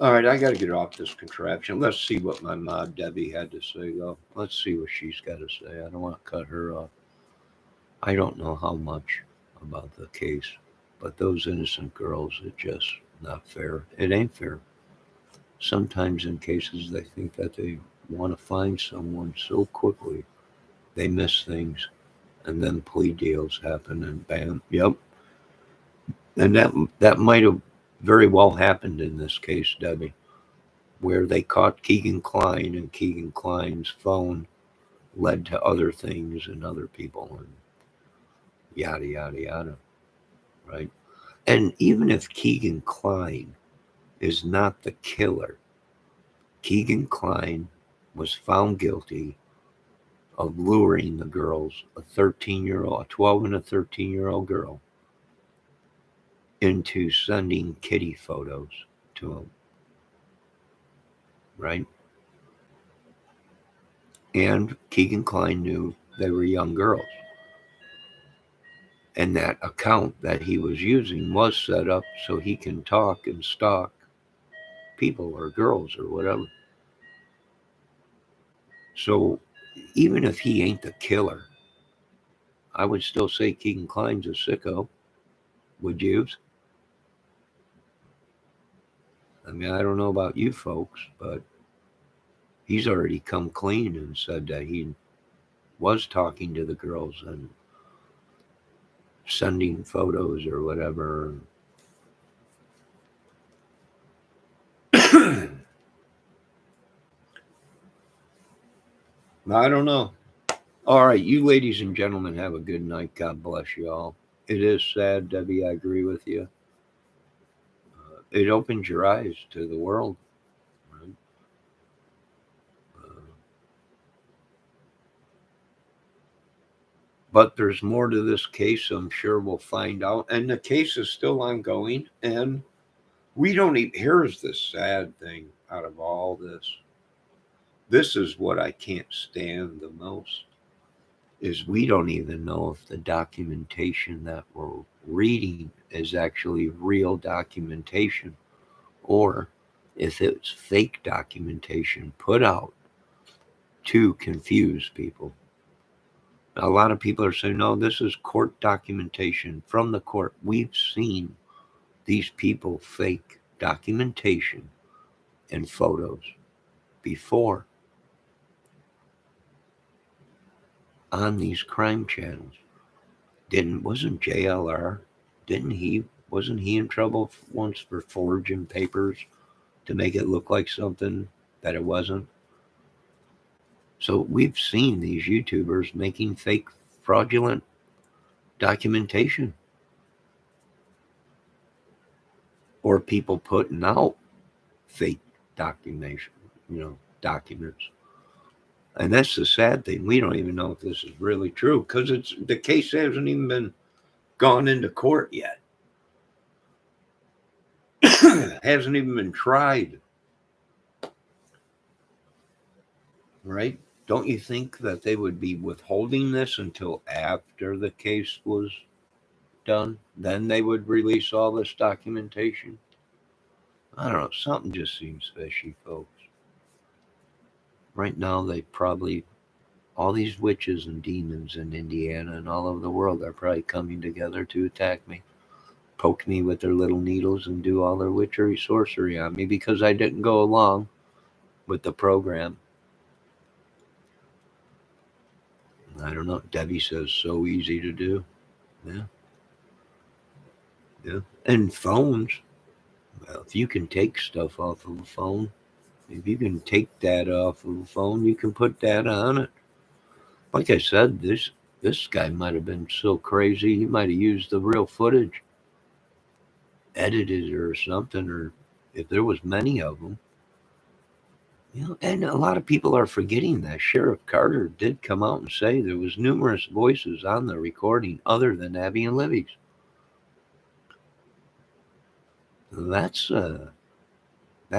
All right, I got to get off this contraption. Let's see what my mod Debbie had to say, though. Let's see what she's got to say. I don't want to cut her off. I don't know how much about the case, but those innocent girls, it's just not fair. It ain't fair. Sometimes in cases, they think that they want to find someone so quickly, they miss things, and then plea deals happen, and bam, yep. And that might have very well happened in this case, Debbie, where they caught Keegan Klein, and Keegan Klein's phone led to other things and other people, and yada, yada, yada, right? And even if Keegan Klein is not the killer, Keegan Klein was found guilty of luring the girls, a 12 and a 13-year-old girl, into sending kitty photos to him, right? And Keegan Klein knew they were young girls. And that account that he was using was set up so he can talk and stalk people or girls or whatever. So even if he ain't the killer, I would still say Keegan Klein's a sicko. Would you? I mean, I don't know about you folks, but he's already come clean and said that he was talking to the girls and sending photos or whatever. I don't know. All right, you ladies and gentlemen, have a good night. God bless you all. It is sad, Debbie. I agree with you. It opens your eyes to the world. Right? But there's more to this case. I'm sure we'll find out. And the case is still ongoing. And we don't even, here's the sad thing out of all this. This is what I can't stand the most, is we don't even know if the documentation that we're reading is actually real documentation, or if it's fake documentation put out to confuse people. A lot of people are saying, no, this is court documentation from the court. We've seen these people fake documentation and photos before on these crime channels. Wasn't JLR, wasn't he in trouble once for forging papers to make it look like something that it wasn't? So we've seen these YouTubers making fake fraudulent documentation, or people putting out fake documentation, documents. And that's the sad thing. We don't even know if this is really true, because the case hasn't even been gone into court yet. Hasn't even been tried. Right? Don't you think that they would be withholding this until after the case was done? Then they would release all this documentation? I don't know. Something just seems fishy, folks. Right now, all these witches and demons in Indiana and all over the world are probably coming together to attack me. poke me with their little needles and do all their witchery sorcery on me because I didn't go along with the program. I don't know. Debbie says so easy to do. Yeah. Yeah. And phones. Well, if you can take stuff off of a phone, if you can take data off of a phone, you can put data on it. Like I said, this guy might have been so crazy, he might have used the real footage, edited it or something, or if there was many of them. And a lot of people are forgetting that Sheriff Carter did come out and say there was numerous voices on the recording other than Abby and Libby's. That's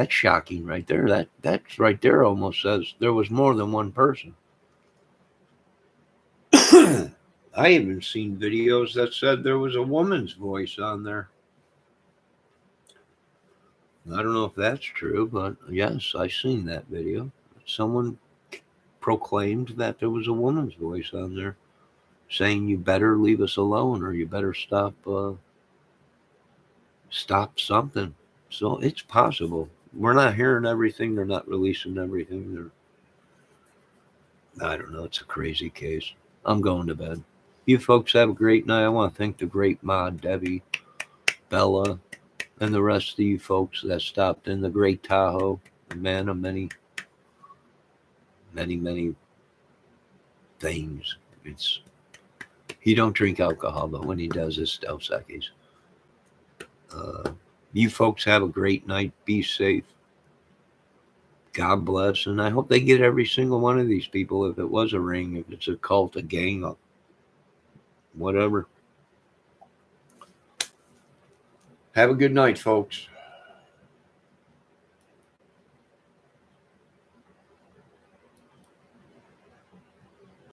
shocking right there. That's right there almost says there was more than one person. I even seen videos that said there was a woman's voice on there. I don't know if that's true, but yes, I seen that video. Someone proclaimed that there was a woman's voice on there saying you better leave us alone or you better stop something. So it's possible. We're not hearing everything. They're not releasing everything. I don't know. It's a crazy case. I'm going to bed. You folks have a great night. I want to thank the great mod, Debbie, Bella, and the rest of you folks that stopped in the Great Tahoe. A man of many, many, many things. He don't drink alcohol, but when he does, it's Dos Equis. You folks have a great night. Be safe. God bless. And I hope they get every single one of these people, if it was a ring, if it's a cult, a gang, whatever. Have a good night, folks.